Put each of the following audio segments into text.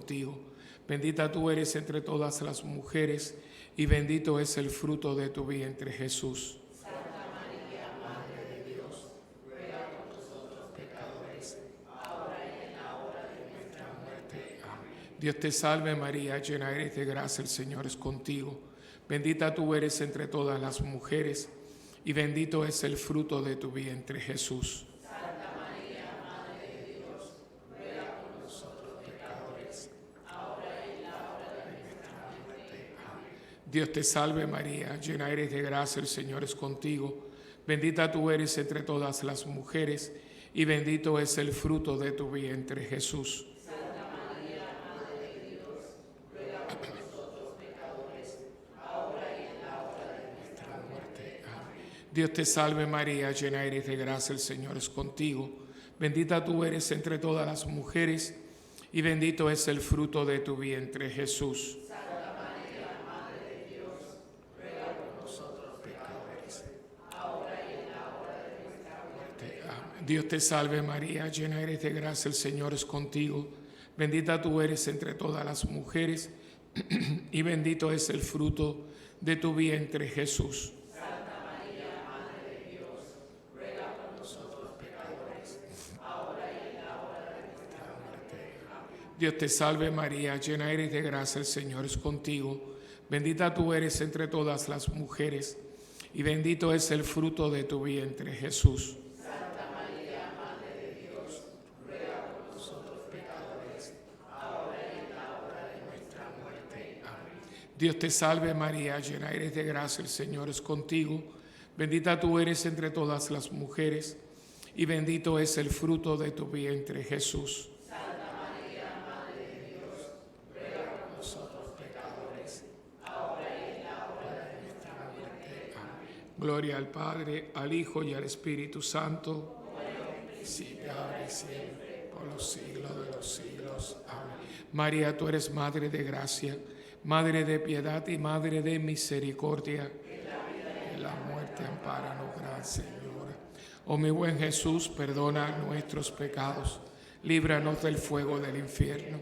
contigo. Bendita tú eres entre todas las mujeres, y bendito es el fruto de tu vientre, Jesús. Santa María, Madre de Dios, ruega por nosotros pecadores, ahora y en la hora de nuestra muerte. Amén. Dios te salve María, llena eres de gracia, el Señor es contigo. Bendita tú eres entre todas las mujeres, y bendito es el fruto de tu vientre, Jesús. Santa María, Madre de Dios, ruega por nosotros pecadores, ahora y en la hora de nuestra muerte. Amén. Dios te salve María, llena eres de gracia, el Señor es contigo. Bendita tú eres entre todas las mujeres, y bendito es el fruto de tu vientre, Jesús. Santa María, Madre de Dios, ruega por nosotros pecadores, ahora y en la hora de nuestra muerte. Amén. Dios te salve María, llena eres de gracia, el Señor es contigo. Bendita tú eres entre todas las mujeres, y bendito es el fruto de tu vientre, Jesús. Santa María, Madre de Dios, ruega por nosotros pecadores, ahora y en la hora de nuestra muerte. Amén. Dios te salve María, llena eres de gracia, el Señor es contigo. Bendita tú eres entre todas las mujeres, y bendito es el fruto de tu vientre, Jesús. Santa María, Madre de Dios, ruega por nosotros pecadores, ahora y en la hora de nuestra muerte. Amén. Dios te salve María, llena eres de gracia, el Señor es contigo. Bendita tú eres entre todas las mujeres, y bendito es el fruto de tu vientre, Jesús. Santa María, Madre de Dios, ruega por nosotros pecadores, ahora y en la hora de nuestra muerte. Amén. Dios te salve María, llena eres de gracia, el Señor es contigo. Bendita tú eres entre todas las mujeres, y bendito es el fruto de tu vientre, Jesús. Santa María, Madre de Dios, ruega por nosotros pecadores, ahora y en la hora de nuestra muerte. Amén. Gloria al Padre, al Hijo y al Espíritu Santo. Como en el principio, ahora y siempre, Por los siglos de los siglos. Amén. María, tú eres Madre de gracia, Madre de piedad y Madre de misericordia. En la muerte, ampáranos, Gran Señora. Oh mi buen Jesús, perdona nuestros pecados, líbranos del fuego del infierno,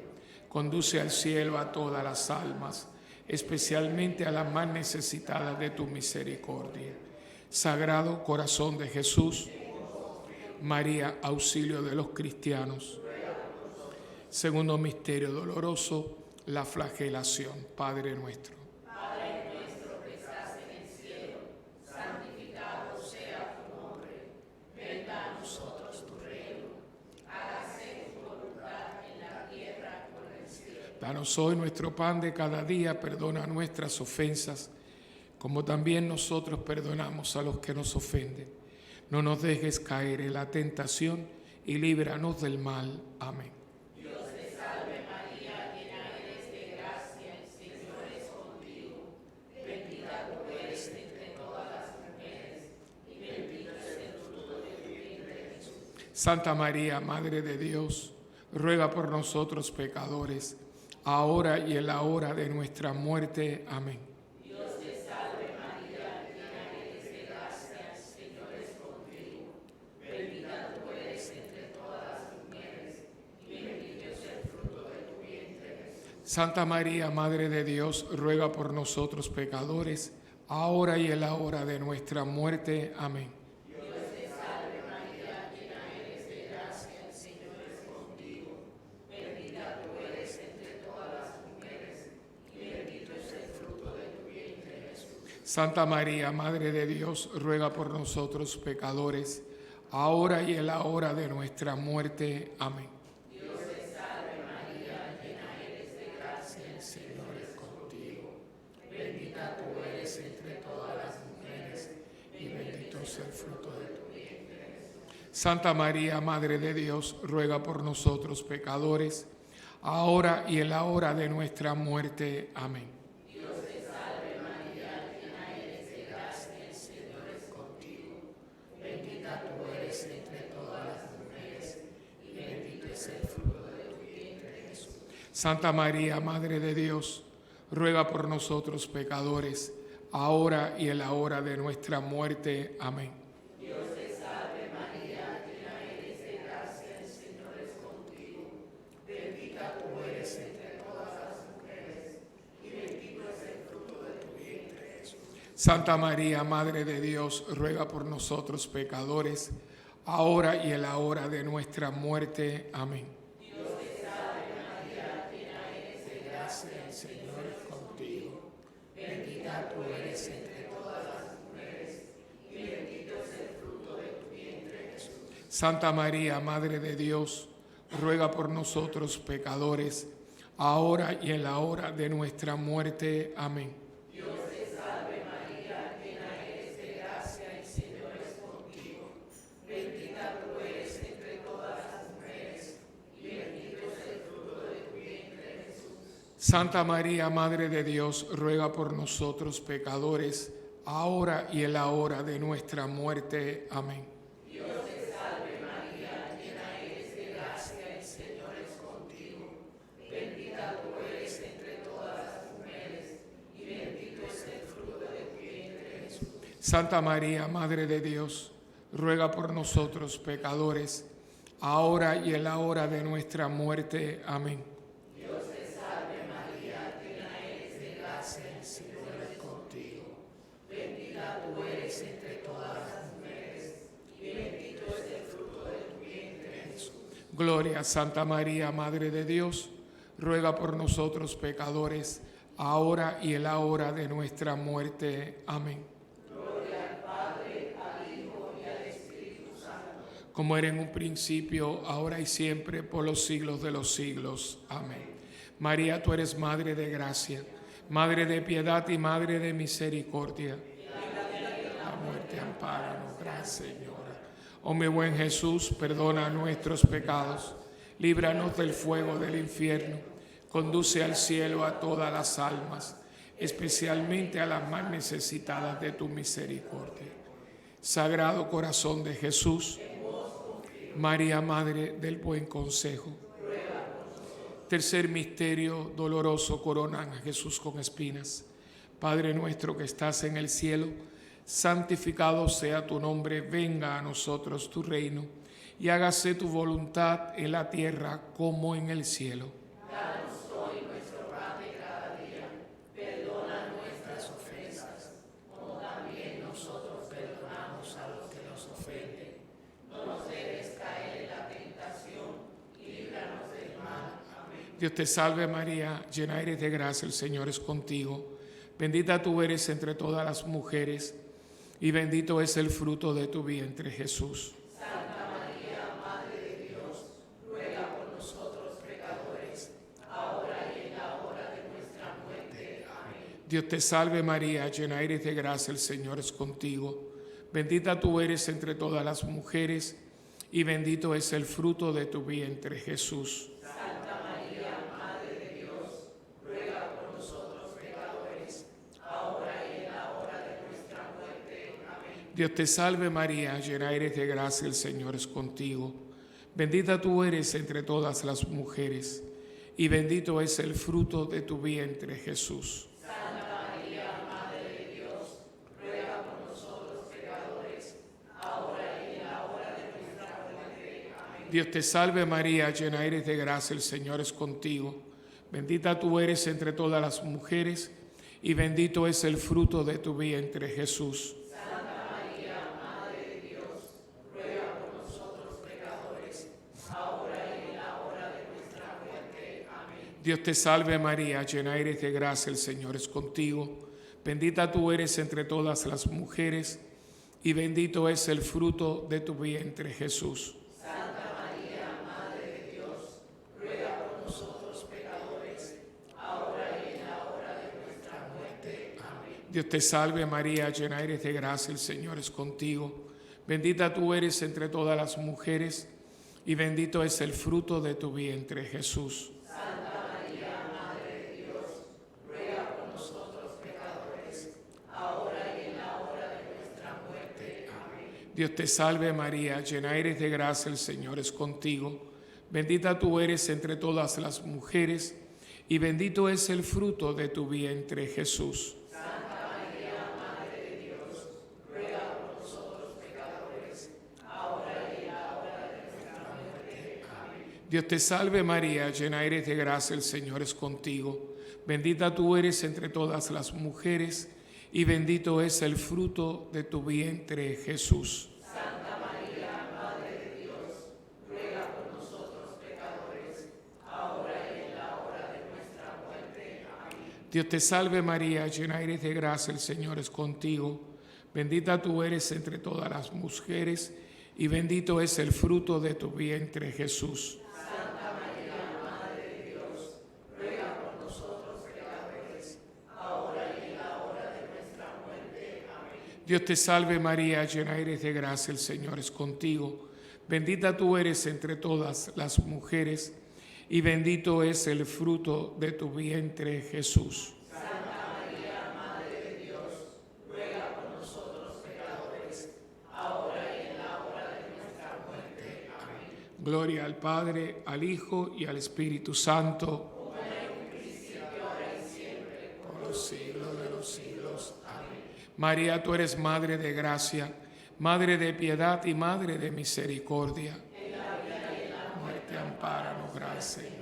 conduce al cielo a todas las almas, especialmente a las más necesitadas de tu misericordia. Sagrado Corazón de Jesús, María, auxilio de los cristianos. Segundo misterio doloroso, la flagelación. Padre nuestro, Padre nuestro que estás en el cielo, santificado sea tu nombre. Venga a nosotros tu reino. Hágase tu voluntad en la tierra como en el cielo. danos hoy nuestro pan de cada día, perdona nuestras ofensas, como también nosotros perdonamos a los que nos ofenden. No nos dejes caer en la tentación y líbranos del mal. Amén. Dios te salve María, llena eres de gracia, el Señor es contigo. Bendita tú eres entre todas las mujeres, y bendito es el fruto de tu vientre, Jesús. Santa María, Madre de Dios, ruega por nosotros pecadores, ahora y en la hora de nuestra muerte. Amén. Dios te salve María, llena eres de gracia, el Señor es contigo. Bendita tú eres entre todas las mujeres, y bendito es el fruto de tu vientre, Jesús. Santa María, Madre de Dios, ruega por nosotros pecadores, ahora y en la hora de nuestra muerte. Amén. Dios te salve María, llena eres de gracia, el Señor es contigo. Bendita tú eres entre todas las mujeres, y bendito es el fruto de tu vientre, Jesús. Santa María, Madre de Dios, ruega por nosotros pecadores, ahora y en la hora de nuestra muerte. Amén. Dios te salve María, llena eres de gracia, el Señor es contigo. Bendita tú eres entre todas las mujeres, y bendito es el fruto de tu vientre, Jesús. Santa María, Madre de Dios, ruega por nosotros pecadores, ahora y en la hora de nuestra muerte. Amén. Dios te salve María, llena eres de gracia, el Señor es contigo. Bendita tú eres entre todas las mujeres, y bendito es el fruto de tu vientre, Jesús. Santa María, Madre de Dios, ruega por nosotros pecadores, ahora y en la hora de nuestra muerte. Amén. Dios te salve María, llena eres de gracia, el Señor es contigo. Bendita tú eres entre Santa María, Madre de Dios, ruega por nosotros pecadores, ahora y en la hora de nuestra muerte. Amén. Dios te salve María, llena eres de gracia, el Señor es contigo. Bendita tú eres entre todas las mujeres, y bendito es el fruto de tu vientre, Jesús. Santa María, Madre de Dios, ruega por nosotros pecadores, ahora y en la hora de nuestra muerte. Amén. Dios te salve María, llena eres de gracia, el Señor es contigo. Bendita tú eres entre todas las mujeres, y bendito es el fruto de tu vientre, Jesús. Santa María, Madre de Dios, ruega por nosotros pecadores, ahora y en la hora de nuestra muerte. Amén. Dios te salve María, llena eres de gracia, el Señor es contigo. Bendita tú eres entre todas las mujeres, y bendito es el fruto de tu vientre, Jesús. Santa María, Madre de Dios, ruega por nosotros pecadores, ahora y en la hora de nuestra muerte. Amén. Dios te salve María, llena eres de gracia, el Señor es contigo. Bendita tú eres entre todas las mujeres, y bendito es el fruto de tu vientre, Jesús. Gloria a Santa María, Madre de Dios, ruega por nosotros pecadores, ahora y en la hora de nuestra muerte. Amén. Gloria al Padre, al Hijo y al Espíritu Santo. Como era en un principio, ahora y siempre, por los siglos de los siglos. Amén. María, tú eres Madre de gracia, Madre de piedad y Madre de misericordia. La muerte, ampáranos, gran Señora. Oh mi buen Jesús, perdona nuestros pecados, líbranos del fuego del infierno, conduce al cielo a todas las almas, especialmente a las más necesitadas de tu misericordia. Sagrado Corazón de Jesús, María, Madre del Buen Consejo. Tercer misterio doloroso, coronan a Jesús con espinas. Padre nuestro que estás en el cielo, santificado sea tu nombre, venga a nosotros tu reino, y hágase tu voluntad en la tierra como en el cielo. Danos hoy nuestro pan de cada día, perdona nuestras ofensas, como también nosotros perdonamos a los que nos ofenden. No nos dejes caer en la tentación, y líbranos del mal. Amén. Dios te salve María, llena eres de gracia, el Señor es contigo. Bendita tú eres entre todas las mujeres, y bendito es el fruto de tu vientre, Jesús. Santa María, Madre de Dios, ruega por nosotros pecadores, ahora y en la hora de nuestra muerte. Amén. Dios te salve María, llena eres de gracia, el Señor es contigo. Bendita tú eres entre todas las mujeres, y bendito es el fruto de tu vientre, Jesús. Santa María, Madre de Dios, ruega por nosotros pecadores, ahora y en la hora de nuestra muerte. Amén. Dios te salve María, llena eres de gracia, el Señor es contigo. Bendita tú eres entre todas las mujeres, y bendito es el fruto de tu vientre, Jesús. Santa María, Madre de Dios, ruega por nosotros pecadores, ahora y en la hora de nuestra muerte. Amén. Dios te salve María, llena eres de gracia, el Señor es contigo. Bendita tú eres entre todas las mujeres, y bendito es el fruto de tu vientre, Jesús. Santa María, Madre de Dios, ruega por nosotros pecadores, ahora y en la hora de nuestra muerte. Amén. Dios te salve María, llena eres de gracia, el Señor es contigo. Bendita tú eres entre todas las mujeres, y bendito es el fruto de tu vientre, Jesús. Santa María, Madre de Dios, ruega por nosotros pecadores, ahora y en la hora de nuestra muerte. Amén. Dios te salve María, llena eres de gracia, el Señor es contigo. Bendita tú eres entre todas las mujeres, y bendito es el fruto de tu vientre, Jesús. Santa María, Madre de Dios, ruega por nosotros pecadores, ahora y en la hora de nuestra muerte. Amén. Dios te salve María, llena eres de gracia, el Señor es contigo. Bendita tú eres entre todas las mujeres, y bendito es el fruto de tu vientre, Jesús. Santa María, Madre de Dios, ruega por nosotros pecadores, ahora y en la hora de nuestra muerte. Amén. Dios te salve María, llena eres de gracia, el Señor es contigo. Bendita tú eres entre todas las mujeres, y bendito es el fruto de tu vientre, Jesús. Santa María, Madre de Dios, ruega por nosotros pecadores, ahora y en la hora de nuestra muerte. Amén. Dios te salve María, llena eres de gracia, el Señor es contigo. Bendita tú eres entre todas las mujeres, y bendito es el fruto de tu vientre, Jesús. Santa María, Madre de Dios, ruega por nosotros pecadores, ahora y en la hora de nuestra muerte. Amén. Dios te salve María, llena eres de gracia, el Señor es contigo. Bendita tú eres entre todas las mujeres, y bendito es el fruto de tu vientre, Jesús. Santa María, Madre de Dios, ruega por nosotros pecadores, ahora y en la hora de nuestra muerte. Amén. Gloria al Padre, al Hijo y al Espíritu Santo. Como en un principio, ahora y siempre, Por los siglos de los siglos. Amén. María, tú eres Madre de gracia, Madre de piedad y Madre de misericordia. en la vida y en la Muerte, ampáranos, gran Señor.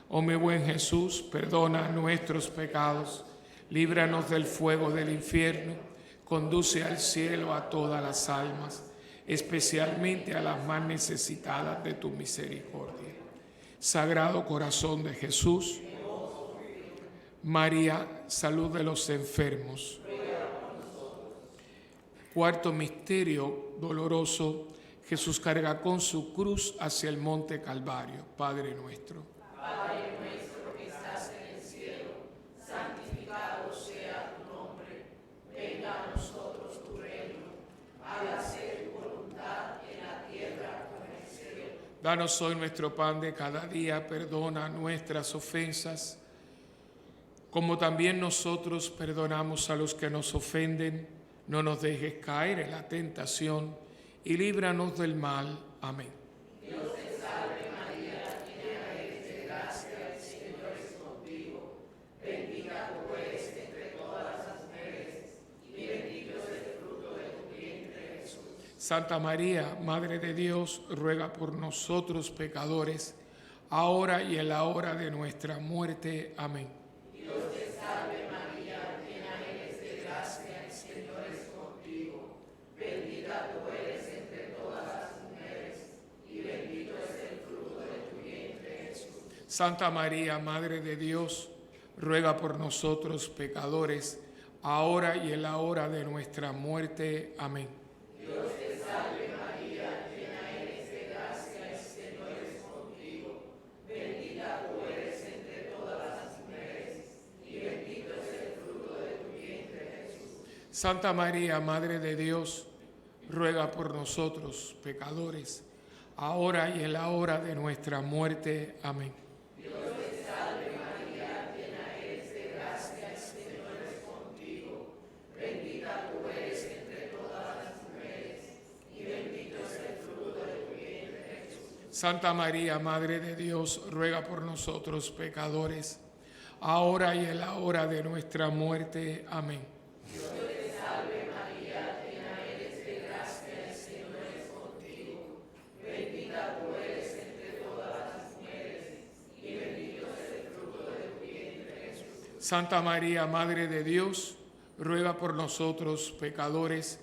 Oh mi buen Jesús, perdona nuestros pecados, líbranos del fuego del infierno, conduce al cielo a todas las almas, especialmente a las más necesitadas de tu misericordia. Sagrado corazón de Jesús, María, salud de los enfermos. Cuarto misterio doloroso, Jesús carga con su cruz hacia el monte Calvario. Padre nuestro, Padre nuestro que estás en el cielo, santificado sea tu nombre. Venga a nosotros tu reino. Hágase tu voluntad en la tierra como en el cielo. danos hoy nuestro pan de cada día, perdona nuestras ofensas, como también nosotros perdonamos a los que nos ofenden. No nos dejes caer en la tentación y líbranos del mal. Amén. Dios te salve María, llena eres de gracia, el Señor es contigo. Bendita tú eres entre todas las mujeres, y bendito es el fruto de tu vientre, Jesús. Santa María, Madre de Dios, ruega por nosotros pecadores, ahora y en la hora de nuestra muerte. Amén. Dios te salve María, llena eres de gracia, el Señor es contigo. Bendita tú eres entre todas las mujeres, y bendito es el fruto de tu vientre, Jesús. Santa María, Madre de Dios, ruega por nosotros pecadores, ahora y en la hora de nuestra muerte. Amén. Dios te salve María, llena eres de gracia, el Señor es contigo. Bendita tú eres entre todas las mujeres, y bendito es el fruto de tu vientre, Jesús. Santa María, Madre de Dios, ruega por nosotros pecadores, ahora y en la hora de nuestra muerte. Amén. Dios te salve María, llena eres de gracia, el Señor es contigo. Bendita tú eres entre todas las mujeres, y bendito es el fruto de tu vientre, Jesús. Santa María, Madre de Dios, ruega por nosotros pecadores, ahora y en la hora de nuestra muerte. Amén. Dios te salve María, llena eres de gracia, el Señor es contigo. Bendita tú eres entre todas las mujeres, y bendito es el fruto de tu vientre, Jesús. Santa María, Madre de Dios, ruega por nosotros pecadores,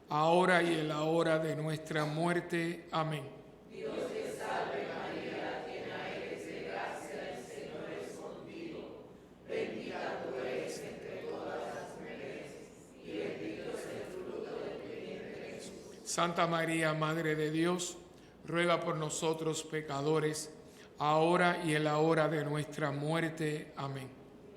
ahora y en la hora de nuestra muerte. Amén. Dios te salve María, llena eres de gracia, el Señor es contigo. Bendita tú eres entre todas las mujeres, y bendito es el fruto de tu vientre, Jesús. Santa María, Madre de Dios, ruega por nosotros pecadores, ahora y en la hora de nuestra muerte. Amén.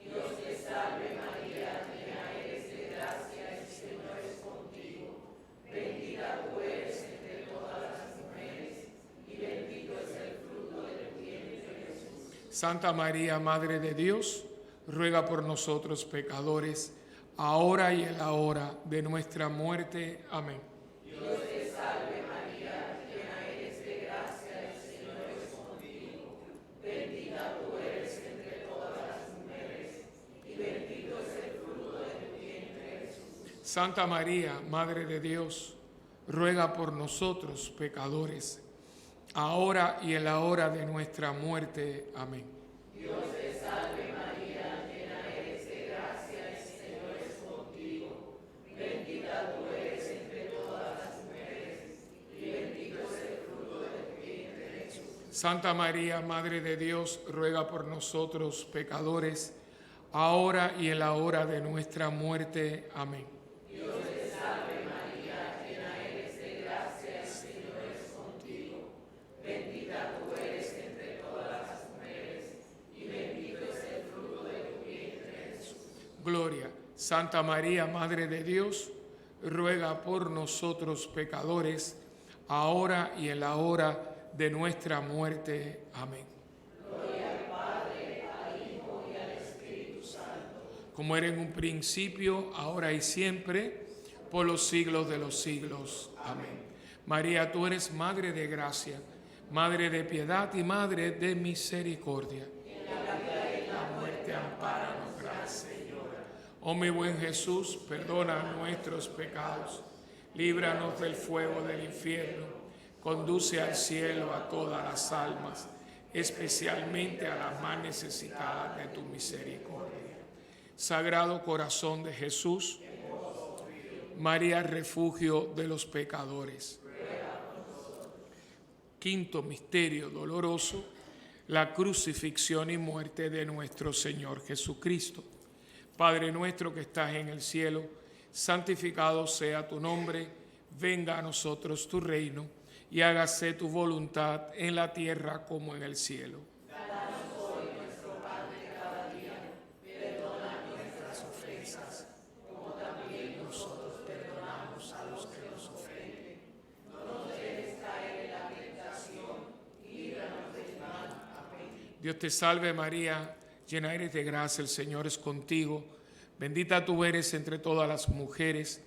Dios te salve María, llena eres de gracia, el Señor es contigo. Bendita tú eres entre todas las mujeres, y bendito es el fruto de tu vientre, Jesús. Santa María, Madre de Dios, ruega por nosotros pecadores, ahora y en la hora de nuestra muerte. Amén. Dios te salve María, llena eres de gracia, el Señor es contigo. Bendita tú eres entre todas las mujeres, y bendito es el fruto de tu vientre, Jesús. Santa María, Madre de Dios, ruega por nosotros pecadores, ahora y en la hora de nuestra muerte. Amén. Dios te salve María, llena eres de gracia, el Señor es contigo. Santa María, Madre de Dios, ruega por nosotros pecadores, ahora y en la hora de nuestra muerte. Amén. Dios te salve María, llena eres de gracia, el Señor es contigo. Bendita tú eres entre todas las mujeres, y bendito es el fruto de tu vientre, Jesús. Gloria. Santa María, Madre de Dios, ruega por nosotros pecadores, ahora y en la hora de nuestra muerte. Amén. Gloria al Padre, al Hijo y al Espíritu Santo. Como era en un principio, ahora y siempre, por los siglos de los siglos. Amén. María, tú eres Madre de gracia, Madre de piedad y Madre de misericordia. En la vida y en la muerte, ampáranos, Gran Señora. Oh mi buen Jesús, perdona nuestros pecados, líbranos del fuego del infierno, conduce al cielo a todas las almas, especialmente a las más necesitadas de tu misericordia. Sagrado Corazón de Jesús, María, refugio de los pecadores. Quinto misterio doloroso, la crucifixión y muerte de nuestro Señor Jesucristo. Padre nuestro que estás en el cielo, santificado sea tu nombre, venga a nosotros tu reino y hágase tu voluntad en la tierra como en el cielo. Danos hoy nuestro pan de cada día, perdona nuestras ofensas, como también nosotros perdonamos a los que nos ofenden. No nos dejes caer en la tentación, y líbranos del mal. Amén. Dios te salve María, llena eres de gracia, el Señor es contigo, bendita tú eres entre todas las mujeres,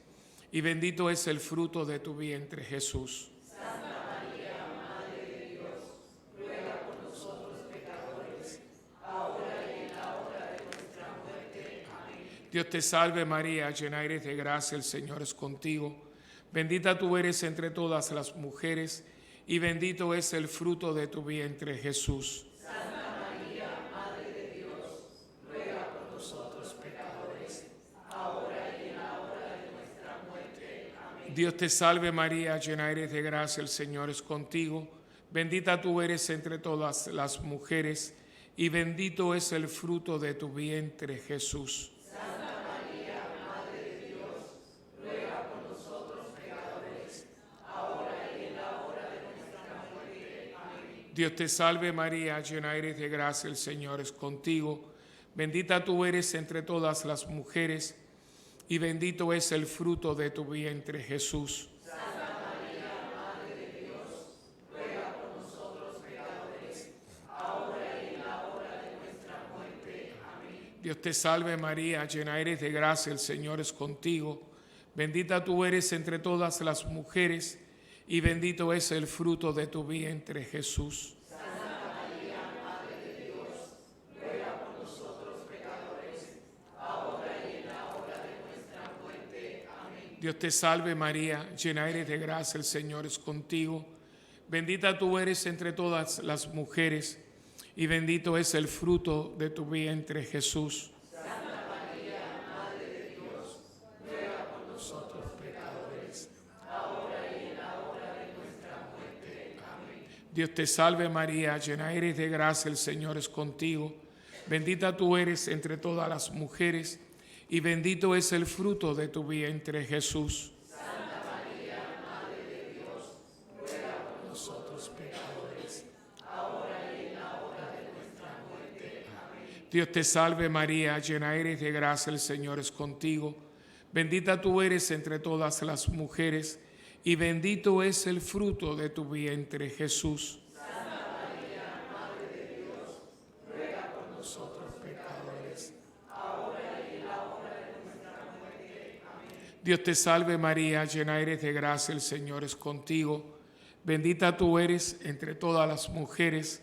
y bendito es el fruto de tu vientre, Jesús. Santa María, Madre de Dios, ruega por nosotros pecadores, ahora y en la hora de nuestra muerte. Amén. Dios te salve María, llena eres de gracia, el Señor es contigo, bendita tú eres entre todas las mujeres, y bendito es el fruto de tu vientre, Jesús. Santa María, Madre de Dios, ruega por nosotros pecadores, ahora y en la hora de nuestra muerte. Amén. Dios te salve María, llena eres de gracia, el Señor es contigo, bendita tú eres entre todas las mujeres, y bendito es el fruto de tu vientre, Jesús. Santa María, Madre de Dios, ruega por nosotros pecadores, ahora y en la hora de nuestra muerte. Amén. Dios te salve María, llena eres de gracia, el Señor es contigo, bendita tú eres entre todas las mujeres, y bendito es el fruto de tu vientre, Jesús. Santa María, Madre de Dios, ruega por nosotros pecadores, ahora y en la hora de nuestra muerte. Amén. Dios te salve María, llena eres de gracia, el Señor es contigo, bendita tú eres entre todas las mujeres, y bendito es el fruto de tu vientre, Jesús. Santa María, Madre de Dios, ruega por nosotros pecadores, ahora y en la hora de nuestra muerte. Amén. Dios te salve María, llena eres de gracia, el Señor es contigo, bendita tú eres entre todas las mujeres, y bendito es el fruto de tu vientre, Jesús. Santa María, Madre de Dios, ruega por nosotros pecadores, ahora y en la hora de nuestra muerte. Amén. Dios te salve María, llena eres de gracia, el Señor es contigo, bendita tú eres entre todas las mujeres, y bendito es el fruto de tu vientre, Jesús. Santa María, Madre de Dios, ruega por nosotros pecadores, ahora y en la hora de nuestra muerte. Amén. Dios te salve María, llena eres de gracia, el Señor es contigo, bendita tú eres entre todas las mujeres, y bendito es el fruto de tu vientre, Jesús. Santa María, Madre de Dios, ruega por nosotros pecadores, ahora y en la hora de nuestra muerte. Amén. Dios te salve María, llena eres de gracia, el Señor es contigo, bendita tú eres entre todas las mujeres,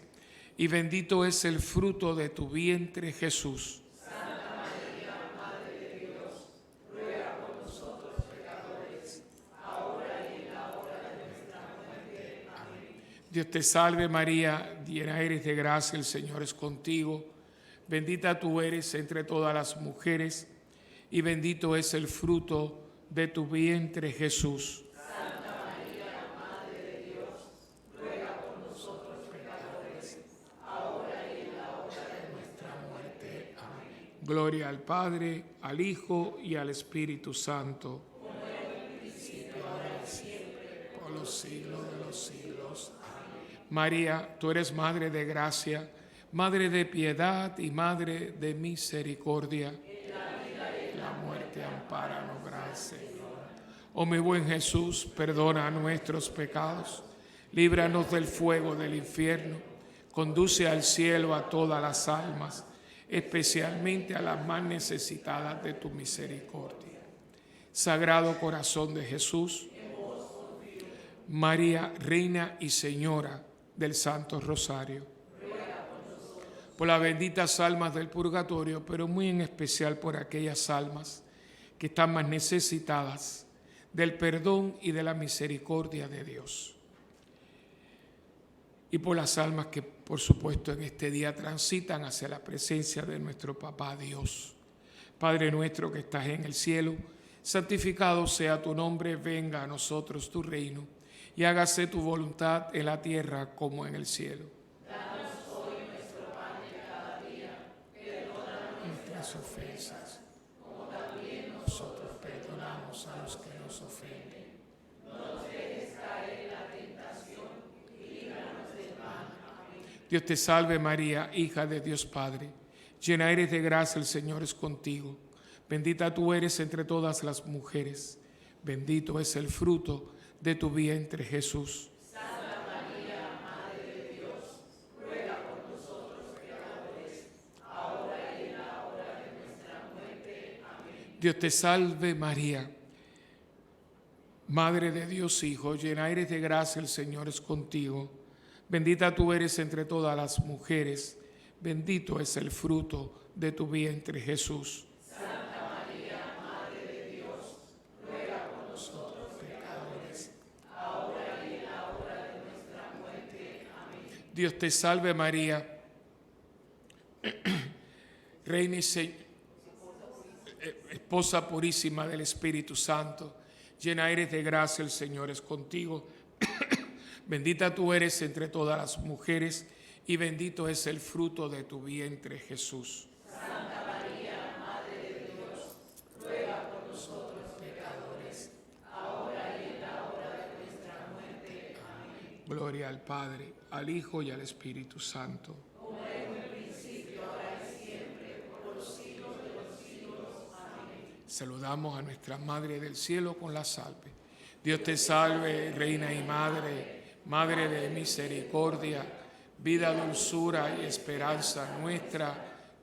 y bendito es el fruto de tu vientre, Jesús. Santa María, Madre de Dios, ruega por nosotros pecadores, ahora y en la hora de nuestra muerte. Amén. Dios te salve María, llena eres de gracia, el Señor es contigo, bendita tú eres entre todas las mujeres, y bendito es el fruto de tu vientre, Jesús. Santa María, Madre de Dios, ruega por nosotros pecadores, Gloria al Padre, al Hijo y al Espíritu Santo. Por los siglos de los siglos. Amén. María, tú eres Madre de gracia, Madre de piedad y Madre de misericordia. En la vida y en la muerte, ampáranos, Gran Señor. Oh mi buen Jesús, perdona nuestros pecados, líbranos del fuego del infierno, conduce al cielo a todas las almas, especialmente a las más necesitadas de tu misericordia. Sagrado Corazón de Jesús, María, Reina y Señora del Santo Rosario, por las benditas almas del purgatorio, pero muy en especial por aquellas almas que están más necesitadas del perdón y de la misericordia de Dios. Y por las almas que, por supuesto, en este día transitan hacia la presencia de nuestro Papá Dios. Padre nuestro que estás en el cielo, santificado sea tu nombre, venga a nosotros tu reino, y hágase tu voluntad en la tierra como en el cielo. Danos hoy nuestro pan de cada día, perdona Nuestras ofensas, como también nosotros perdonamos a los que nos ofenden. no nos dejes caer en la tentación y líbranos del mal. Amén. Dios te salve María, hija de Dios Padre, llena eres de gracia, el Señor es contigo. Bendita tú eres entre todas las mujeres, bendito es el fruto de tu vientre Jesús. Santa María, Madre de Dios, ruega por nosotros pecadores, ahora y en la hora de nuestra muerte. Amén. Dios te salve María, Madre de Dios Hijo, llena eres de gracia, el Señor es contigo. Bendita tú eres entre todas las mujeres, bendito es el fruto de tu vientre Jesús. Santa María, Madre de Dios, ruega por nosotros pecadores, ahora y en la hora de nuestra muerte. Amén. Dios te salve María, Reina y Esposa purísima del Espíritu Santo, llena eres de gracia, el Señor es contigo. Bendita tú eres entre todas las mujeres y bendito es el fruto de tu vientre Jesús. Santa María, Madre de Dios, ruega por nosotros pecadores, ahora y en la hora de nuestra muerte. Amén. Gloria al Padre, al Hijo y al Espíritu Santo. Como en el principio, ahora y siempre, por los siglos de los siglos. Amén. Saludamos a nuestra Madre del Cielo con la salve. Dios te salve, Reina y Madre, Madre de misericordia, vida, dulzura y esperanza nuestra.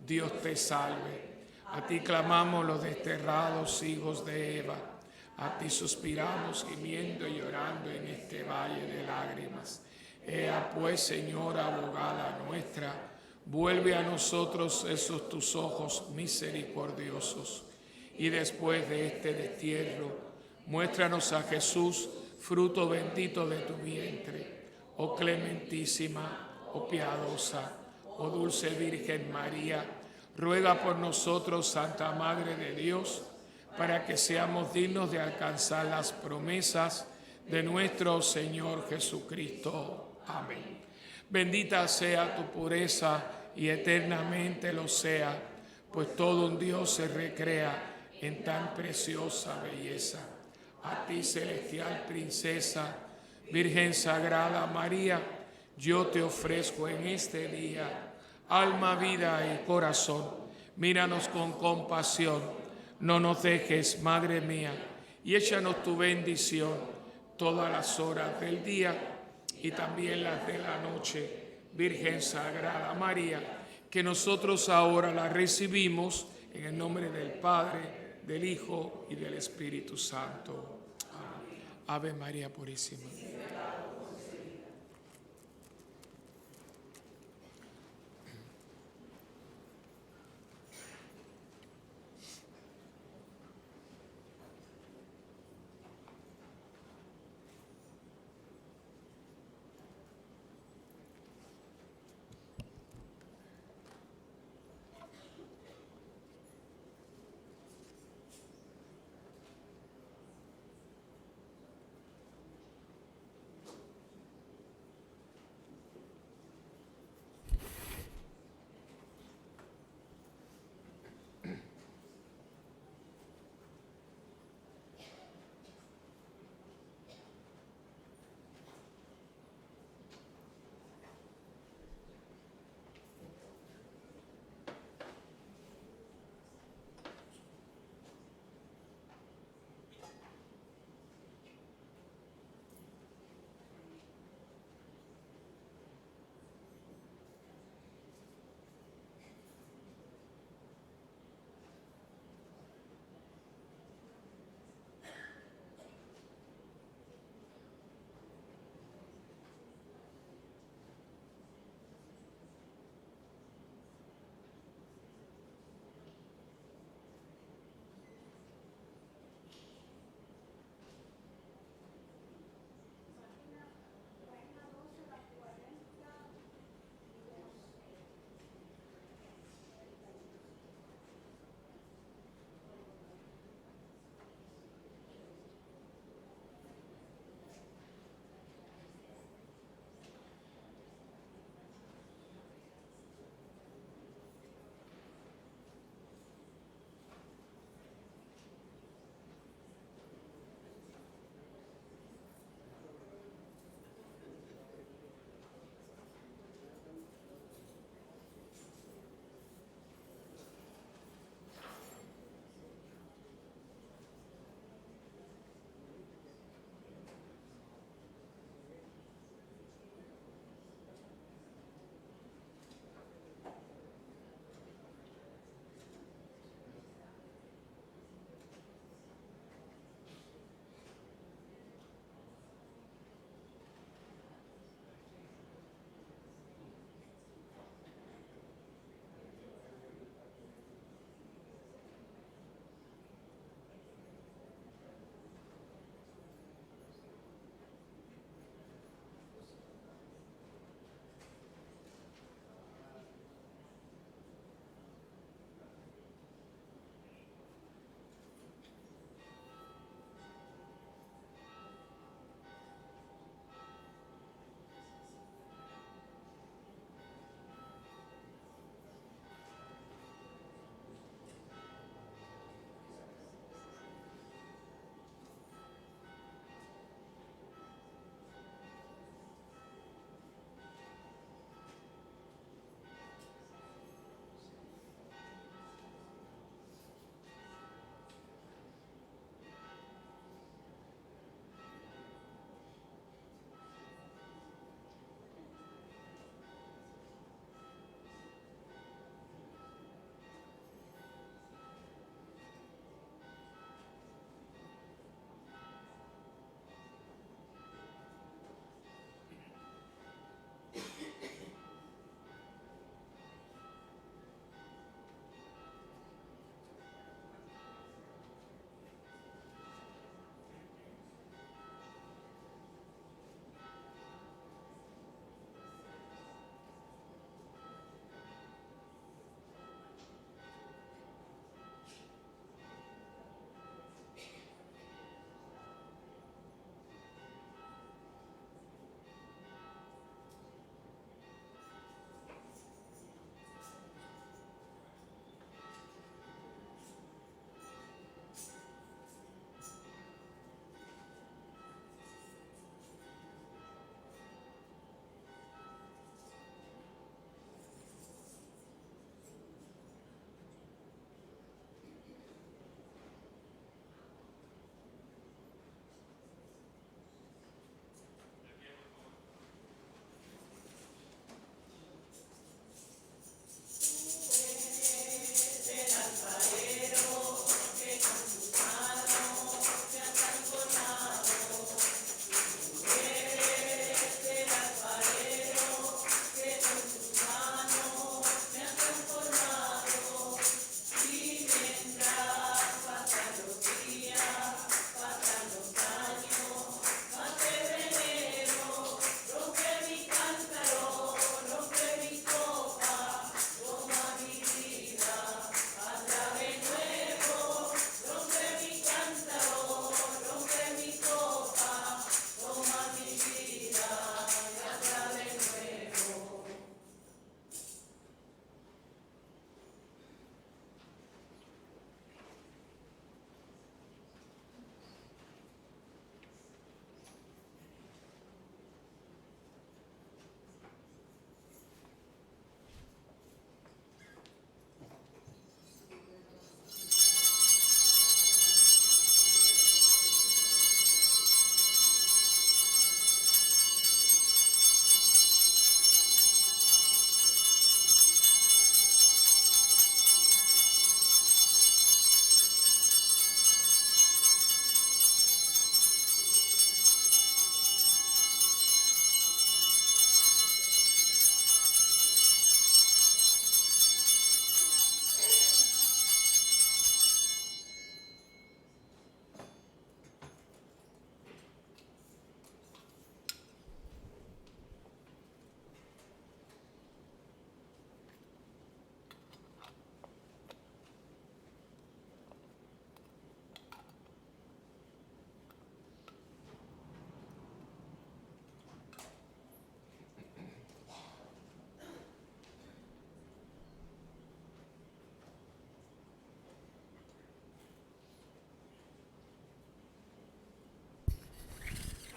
Dios te salve. A ti clamamos los desterrados hijos de Eva. A ti suspiramos gimiendo y llorando en este valle de lágrimas. Ea pues, Señora, abogada nuestra, vuelve a nosotros esos tus ojos misericordiosos. Y después de este destierro, muéstranos a Jesús, fruto bendito de tu vientre. Oh clementísima, oh piadosa, oh dulce Virgen María, ruega por nosotros, Santa Madre de Dios, para que seamos dignos de alcanzar las promesas de nuestro Señor Jesucristo. Amén. Bendita sea tu pureza y eternamente lo sea, pues todo un Dios se recrea en tan preciosa belleza. A ti, celestial princesa, Virgen Sagrada María, yo te ofrezco en este día alma, vida y corazón. Míranos con compasión, no nos dejes, Madre mía, y échanos tu bendición todas las horas del día y también las de la noche. Virgen Sagrada María, que nosotros ahora la recibimos en el nombre del Padre, del Hijo y del Espíritu Santo. Amén. Ave María Purísima.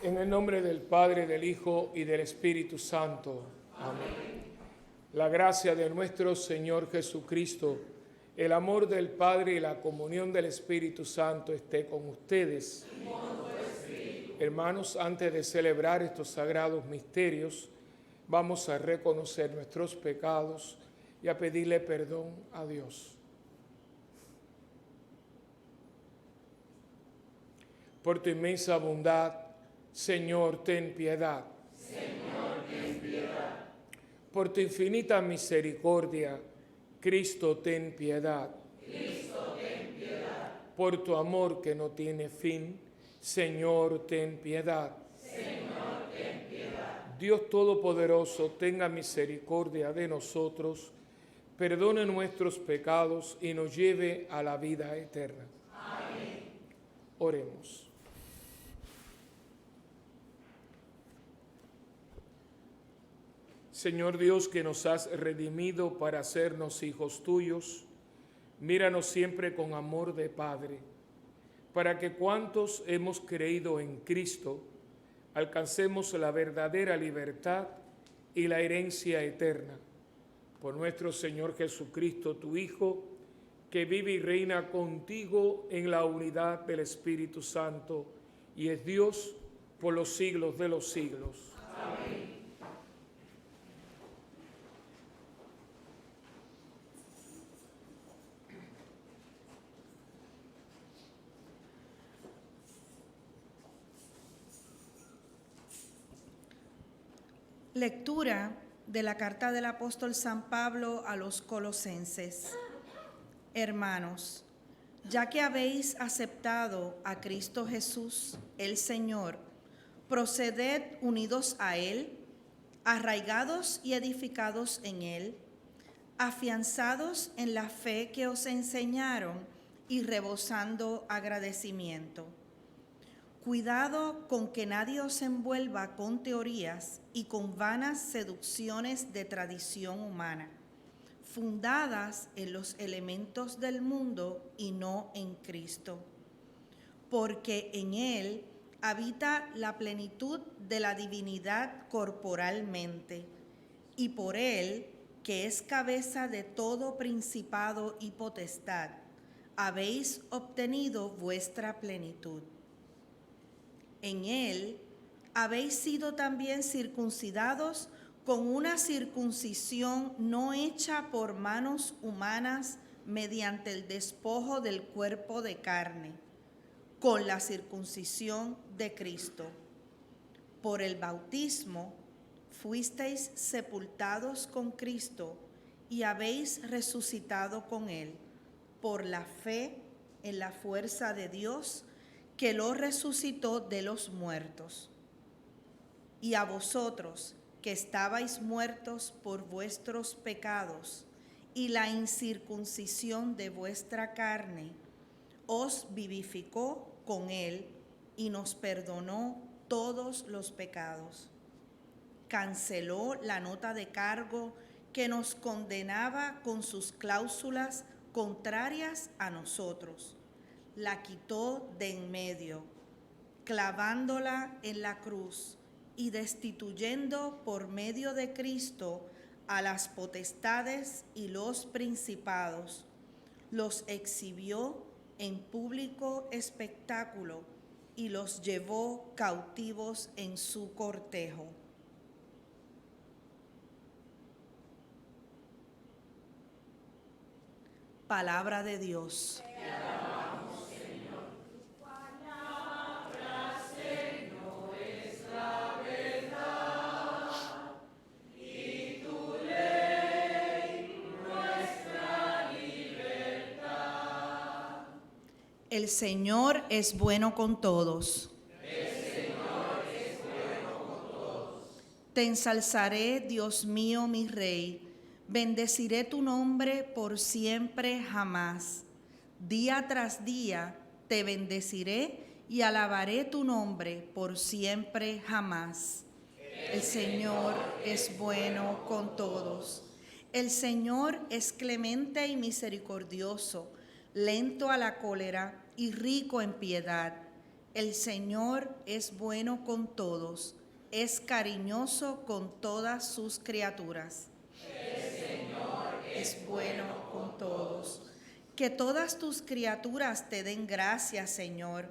En el nombre del Padre, del Hijo y del Espíritu Santo. Amén. La gracia de nuestro Señor Jesucristo, el amor del Padre y la comunión del Espíritu Santo esté con ustedes. Hermanos, antes de celebrar estos sagrados misterios, vamos a reconocer nuestros pecados y a pedirle perdón a Dios. Por tu inmensa bondad, Señor, ten piedad. Señor, ten piedad. Por tu infinita misericordia, Cristo, ten piedad. Cristo, ten piedad. Por tu amor que no tiene fin, Señor, ten piedad. Señor, ten piedad. Dios Todopoderoso, tenga misericordia de nosotros, perdone nuestros pecados y nos lleve a la vida eterna. Amén. Oremos. Señor Dios, que nos has redimido para hacernos hijos tuyos, míranos siempre con amor de Padre, para que cuantos hemos creído en Cristo, alcancemos la verdadera libertad y la herencia eterna. Por nuestro Señor Jesucristo, tu Hijo, que vive y reina contigo en la unidad del Espíritu Santo, y es Dios por los siglos de los siglos. Amén. Lectura de la carta del apóstol San Pablo a los Colosenses. Hermanos, ya que habéis aceptado a Cristo Jesús, el Señor, proceded unidos a Él, arraigados y edificados en Él, afianzados en la fe que os enseñaron y rebosando agradecimiento. Cuidado con que nadie os envuelva con teorías y con vanas seducciones de tradición humana, fundadas en los elementos del mundo y no en Cristo, porque en Él habita la plenitud de la divinidad corporalmente, y por Él, que es cabeza de todo principado y potestad, habéis obtenido vuestra plenitud. En Él habéis sido también circuncidados con una circuncisión no hecha por manos humanas mediante el despojo del cuerpo de carne, con la circuncisión de Cristo. Por el bautismo fuisteis sepultados con Cristo y habéis resucitado con Él, por la fe en la fuerza de Dios, que lo resucitó de los muertos. Y a vosotros, que estabais muertos por vuestros pecados y la incircuncisión de vuestra carne, os vivificó con Él y nos perdonó todos los pecados. Canceló la nota de cargo que nos condenaba con sus cláusulas contrarias a nosotros. La quitó de en medio, clavándola en la cruz y destituyendo por medio de Cristo a las potestades y los principados. Los exhibió en público espectáculo y los llevó cautivos en su cortejo. Palabra de Dios. El Señor es bueno con todos. El Señor es bueno con todos. Te ensalzaré, Dios mío, mi Rey. Bendeciré tu nombre por siempre jamás. Día tras día te bendeciré y alabaré tu nombre por siempre jamás. El Señor es bueno con todos. El Señor es clemente y misericordioso, lento a la cólera y rico en piedad. El Señor es bueno con todos, es cariñoso con todas sus criaturas. El Señor es bueno con todos. Que todas tus criaturas te den gracias, Señor,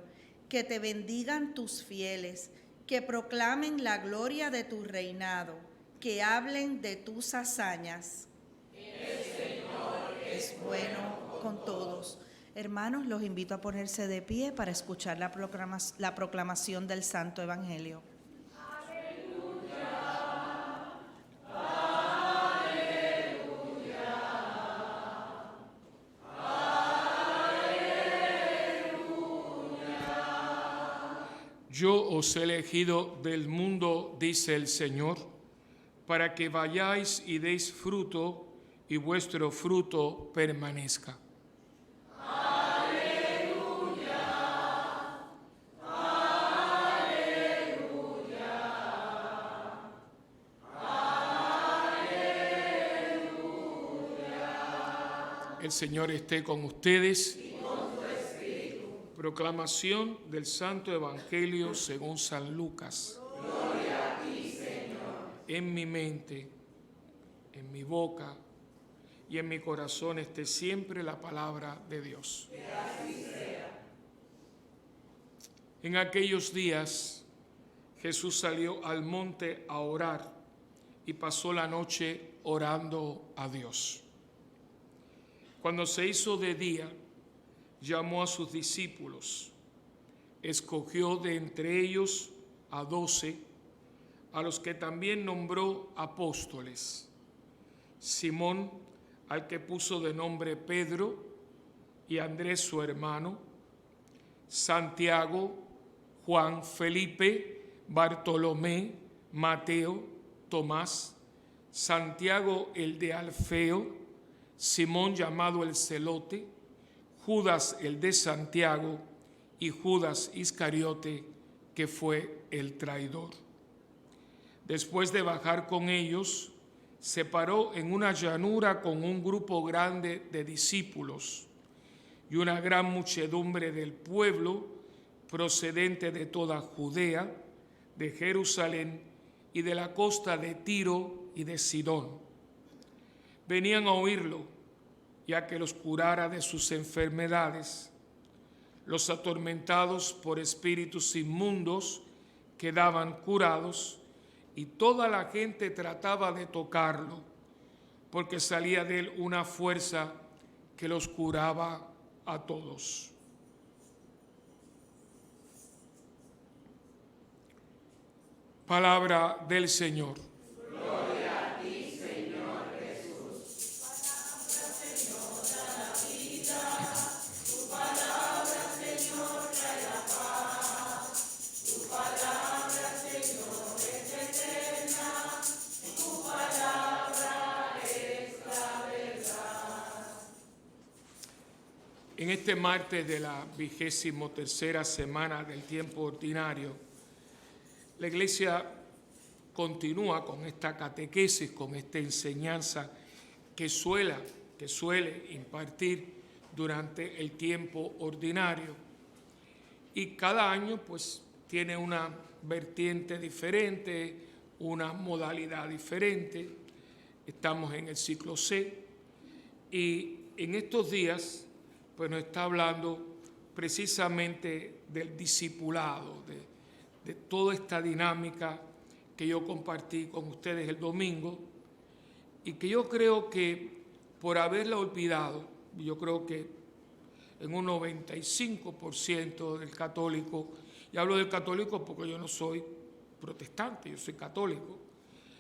que te bendigan tus fieles, que proclamen la gloria de tu reinado, que hablen de tus hazañas. El Señor es bueno con todos. Hermanos, los invito a ponerse de pie para escuchar la proclamación del Santo Evangelio. Yo os he elegido del mundo, dice el Señor, para que vayáis y deis fruto y vuestro fruto permanezca. El Señor esté con ustedes. Y con tu espíritu. Proclamación del Santo Evangelio según San Lucas. Gloria a ti, Señor. En mi mente, en mi boca y en mi corazón esté siempre la palabra de Dios. Que así sea. En aquellos días Jesús salió al monte a orar y pasó la noche orando a Dios. Cuando se hizo de día, llamó a sus discípulos, escogió de entre ellos a 12, a los que también nombró apóstoles: Simón, al que puso de nombre Pedro, y Andrés su hermano, Santiago, Juan, Felipe, Bartolomé, Mateo, Tomás, Santiago el de Alfeo, Simón llamado el Celote, Judas el de Santiago y Judas Iscariote, que fue el traidor. Después de bajar con ellos, se paró en una llanura con un grupo grande de discípulos y una gran muchedumbre del pueblo procedente de toda Judea, de Jerusalén y de la costa de Tiro y de Sidón. Venían a oírlo, ya que los curara de sus enfermedades. Los atormentados por espíritus inmundos quedaban curados, y toda la gente trataba de tocarlo, porque salía de él una fuerza que los curaba a todos. Palabra del Señor. Gloria a ti, Señor Jesús. Palabra, Señor, da la vida. Tu palabra, Señor, trae la paz. Tu palabra, Señor, es eterna. Tu palabra es la verdad. En este martes de la 23ª semana del tiempo ordinario, la Iglesia continúa con esta catequesis, con esta enseñanza que suele impartir durante el tiempo ordinario. Y cada año pues tiene una vertiente diferente, una modalidad diferente. Estamos en el ciclo C y en estos días pues nos está hablando precisamente del discipulado, de toda esta dinámica que yo compartí con ustedes el domingo y que yo creo que por haberla olvidado, yo creo que en un 95% del católico, y hablo del católico porque yo no soy protestante, yo soy católico,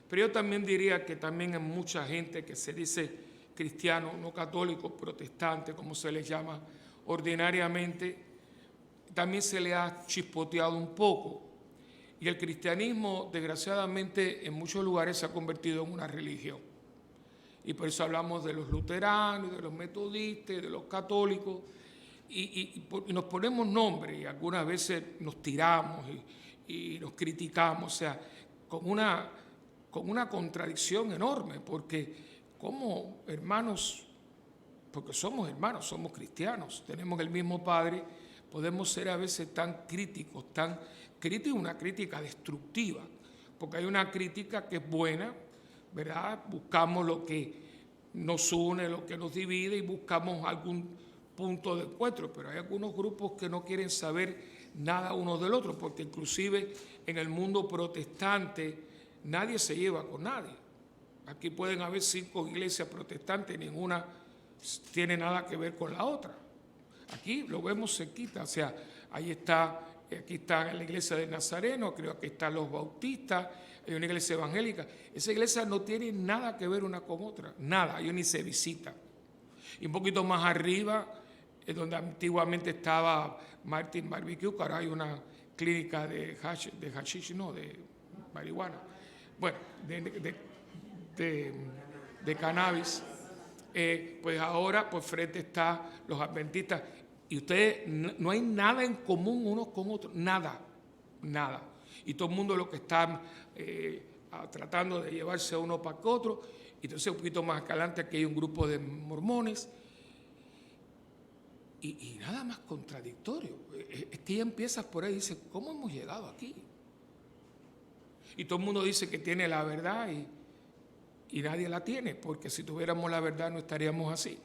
pero yo también diría que también hay mucha gente que se dice cristiano, no católico, protestante, como se les llama ordinariamente, también se le ha chispoteado un poco. Y el cristianismo, desgraciadamente, en muchos lugares se ha convertido en una religión. Y por eso hablamos de los luteranos, de los metodistas, de los católicos, y nos ponemos nombres, y algunas veces nos tiramos y nos criticamos, o sea, con una contradicción enorme, porque como hermanos, porque somos hermanos, somos cristianos, tenemos el mismo Padre, podemos ser a veces tan críticos, una crítica destructiva, porque hay una crítica que es buena, ¿verdad? Buscamos lo que nos une, lo que nos divide y buscamos algún punto de encuentro, pero hay algunos grupos que no quieren saber nada uno del otro, porque inclusive en el mundo protestante nadie se lleva con nadie. Aquí pueden haber 5 iglesias protestantes, ninguna tiene nada que ver con la otra. Aquí lo vemos cerquita, o sea, ahí está, aquí está la iglesia de Nazareno, creo que están los bautistas, hay una iglesia evangélica. Esa iglesia no tiene nada que ver una con otra, nada, ellos ni se visitan. Y un poquito más arriba, es donde antiguamente estaba Martin Barbecue, que ahora hay una clínica de hashish, no, de marihuana, bueno, de cannabis. Pues ahora por frente está los adventistas y ustedes no hay nada en común unos con otros, nada. Y todo el mundo lo que está tratando de llevarse a uno para otro. Y entonces un poquito más adelante aquí hay un grupo de mormones y nada más contradictorio. Es que ya empiezas por ahí y dices, ¿cómo hemos llegado aquí? Y todo el mundo dice que tiene la verdad y nadie la tiene, porque si tuviéramos la verdad no estaríamos así.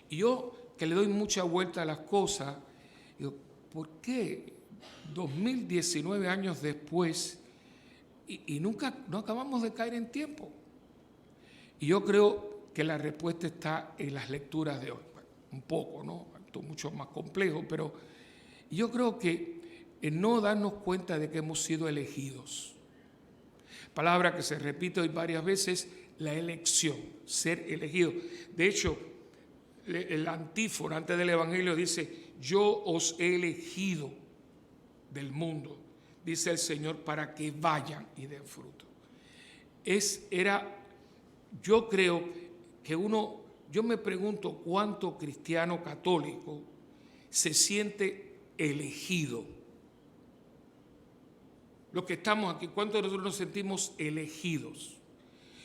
Y yo, que le doy mucha vuelta a las cosas, digo, ¿por qué 2019 años después y nunca no acabamos de caer en tiempo? Y yo creo que la respuesta está en las lecturas de hoy. Bueno, un poco, ¿no? Esto es mucho más complejo, pero yo creo que en no darnos cuenta de que hemos sido elegidos. Palabra que se repite hoy varias veces, la elección, ser elegido. De hecho, el antífona antes del Evangelio dice, yo os he elegido del mundo, dice el Señor, para que vayan y den fruto. Yo creo que yo me pregunto cuánto cristiano católico se siente elegido. Los que estamos aquí, ¿cuántos de nosotros nos sentimos elegidos?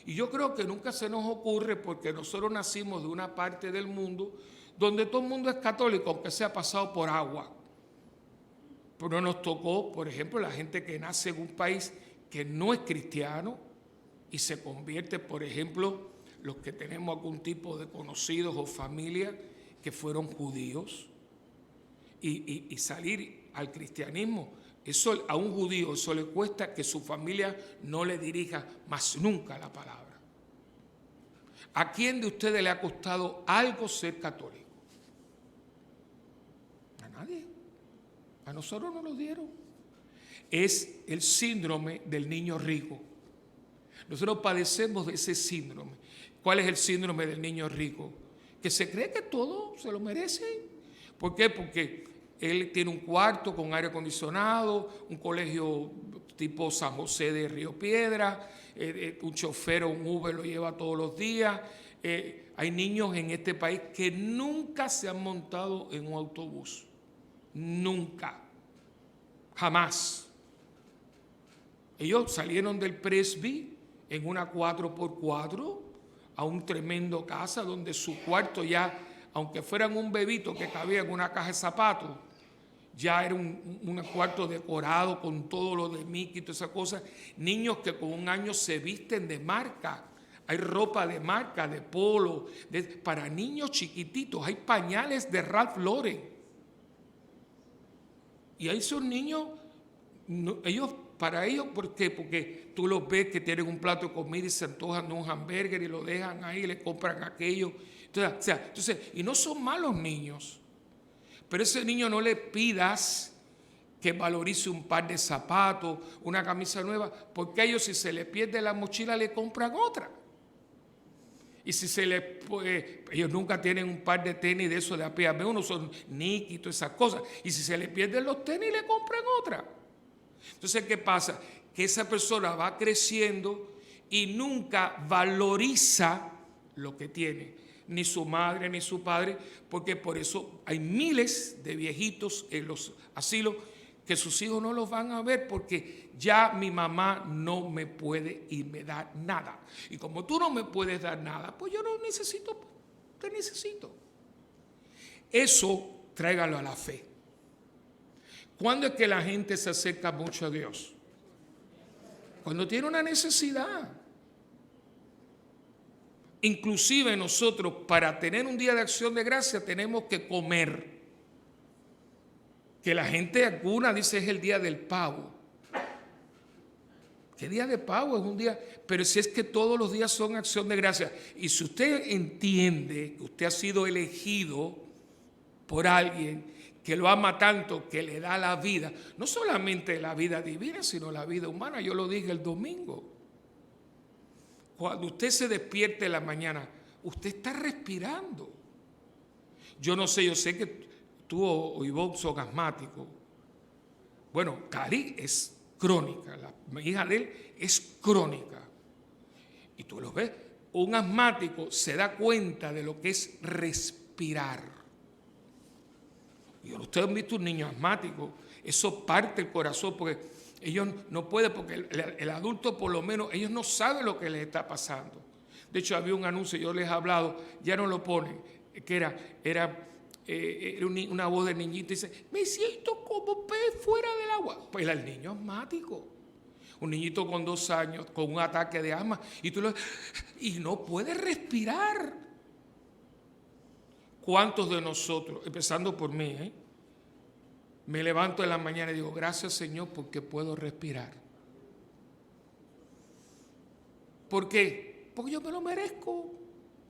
Y yo creo que nunca se nos ocurre porque nosotros nacimos de una parte del mundo donde todo el mundo es católico, aunque sea pasado por agua. Pero nos tocó, por ejemplo, la gente que nace en un país que no es cristiano y se convierte, por ejemplo, los que tenemos algún tipo de conocidos o familia que fueron judíos y salir al cristianismo. Eso a un judío eso le cuesta que su familia no le dirija más nunca la palabra. ¿A quién de ustedes le ha costado algo ser católico? A nadie. A nosotros nos lo dieron. Es el síndrome del niño rico. Nosotros padecemos de ese síndrome. ¿Cuál es el síndrome del niño rico? Que se cree que todo se lo merece. ¿Por qué? Porque él tiene un cuarto con aire acondicionado, un colegio tipo San José de Río Piedra, un chofer o un Uber lo lleva todos los días. Hay niños en este país que nunca se han montado en un autobús. Nunca. Jamás. Ellos salieron del Presby en una 4x4 a un tremendo casa donde su cuarto ya, aunque fueran un bebito que cabía en una caja de zapatos, ya era un cuarto decorado con todo lo de Mickey y todas esas cosas. Niños que con 1 año se visten de marca. Hay ropa de marca, de Polo, para niños chiquititos. Hay pañales de Ralph Lauren. Y ahí son niños, para ellos, ¿por qué? Porque tú los ves que tienen un plato de comida y se antojan de un hamburger y lo dejan ahí, le compran aquello. Entonces, y no son malos niños. Pero a ese niño no le pidas que valorice un par de zapatos, una camisa nueva, porque a ellos si se les pierde la mochila le compran otra. Y si ellos nunca tienen un par de tenis de esos de APB, uno son Nike y todas esas cosas. Y si se les pierden los tenis le compran otra. Entonces, ¿qué pasa? Que esa persona va creciendo y nunca valoriza lo que tiene. Ni su madre ni su padre, porque por eso hay miles de viejitos en los asilos que sus hijos no los van a ver porque ya mi mamá no me puede y me da nada. Y como tú no me puedes dar nada, pues yo no necesito, te necesito. Eso tráigalo a la fe. ¿Cuándo es que la gente se acerca mucho a Dios? Cuando tiene una necesidad. Inclusive nosotros, para tener un día de acción de gracia, tenemos que comer. Que la gente alguna dice es el día del pavo. ¿Qué día de pavo? Es un día, pero si es que todos los días son acción de gracia. Y si usted entiende que usted ha sido elegido por alguien que lo ama tanto, que le da la vida, no solamente la vida divina, sino la vida humana. Yo lo dije el domingo. Cuando usted se despierte en la mañana, usted está respirando. Yo no sé, yo sé que tú o Ivonne son asmáticos. Bueno, Cari es crónica, la hija de él es crónica. Y tú lo ves, un asmático se da cuenta de lo que es respirar. Y ustedes han visto un niño asmático, eso parte el corazón porque ellos no pueden, porque el adulto por lo menos, ellos no saben lo que les está pasando. De hecho, había un anuncio, yo les he hablado, ya no lo ponen, que era una voz del niñito, dice, me siento como pez fuera del agua. Pues era el niño asmático. Un niñito con 2 años, con un ataque de asma, y no puede respirar. ¿Cuántos de nosotros, empezando por mí, me levanto en la mañana y digo, gracias Señor porque puedo respirar? ¿Por qué? Porque yo me lo merezco.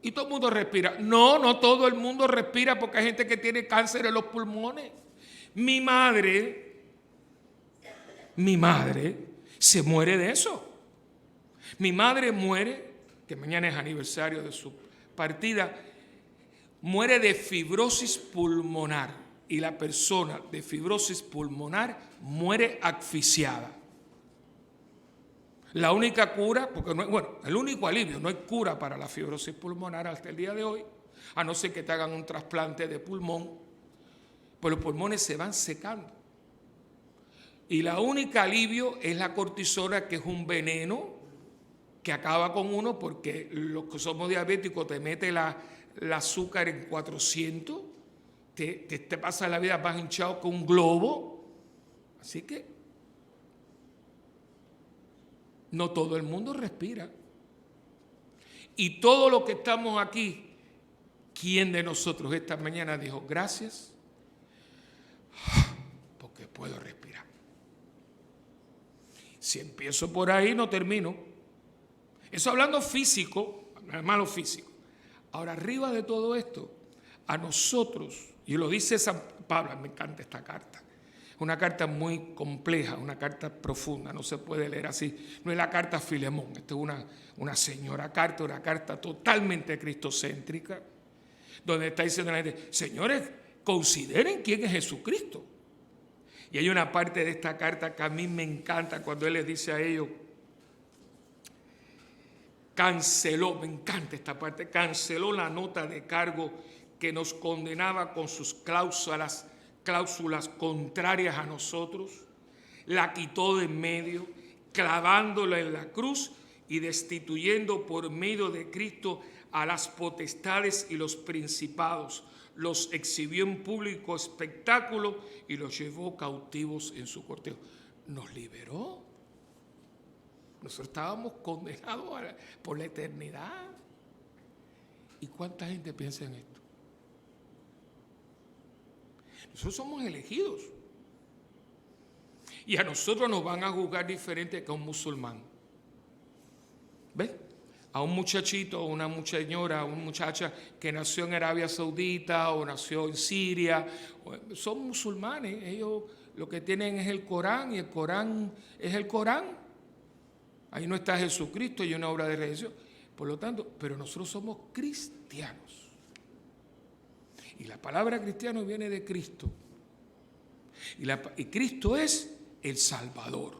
Y todo el mundo respira. No todo el mundo respira porque hay gente que tiene cáncer en los pulmones. Mi madre se muere de eso. Mi madre muere, que mañana es aniversario de su partida, muere de fibrosis pulmonar. Y la persona de fibrosis pulmonar muere asfixiada. La única cura, porque el único alivio, no hay cura para la fibrosis pulmonar hasta el día de hoy, a no ser que te hagan un trasplante de pulmón, pues los pulmones se van secando. Y la única alivio es la cortisona, que es un veneno que acaba con uno, porque los que somos diabéticos te mete el azúcar en 400, te pasa la vida más hinchado que un globo. Así que no todo el mundo respira. Y todo lo que estamos aquí, ¿quién de nosotros esta mañana dijo gracias? Porque puedo respirar. Si empiezo por ahí, no termino. Eso hablando físico, hermano físico. Ahora, arriba de todo esto, a nosotros, y lo dice San Pablo, me encanta esta carta. Una carta muy compleja, una carta profunda, no se puede leer así. No es la carta a Filemón, esta es una señora carta, una carta totalmente cristocéntrica, donde está diciendo la gente, señores, consideren quién es Jesucristo. Y hay una parte de esta carta que a mí me encanta cuando él les dice a ellos, me encanta esta parte, canceló la nota de cargo que nos condenaba con sus cláusulas contrarias a nosotros, la quitó de en medio, clavándola en la cruz y destituyendo por medio de Cristo a las potestades y los principados, los exhibió en público espectáculo y los llevó cautivos en su cortejo. Nos liberó. Nosotros estábamos condenados por la eternidad. ¿Y cuánta gente piensa en esto? Nosotros somos elegidos. Y a nosotros nos van a juzgar diferente que a un musulmán. ¿Ves? A un muchachito, una señora, una muchacha que nació en Arabia Saudita o nació en Siria, son musulmanes. Ellos lo que tienen es el Corán y el Corán es el Corán. Ahí no está Jesucristo y una obra de redención. Por lo tanto, pero nosotros somos cristianos. Y la palabra cristiano viene de Cristo. Y Cristo es el Salvador.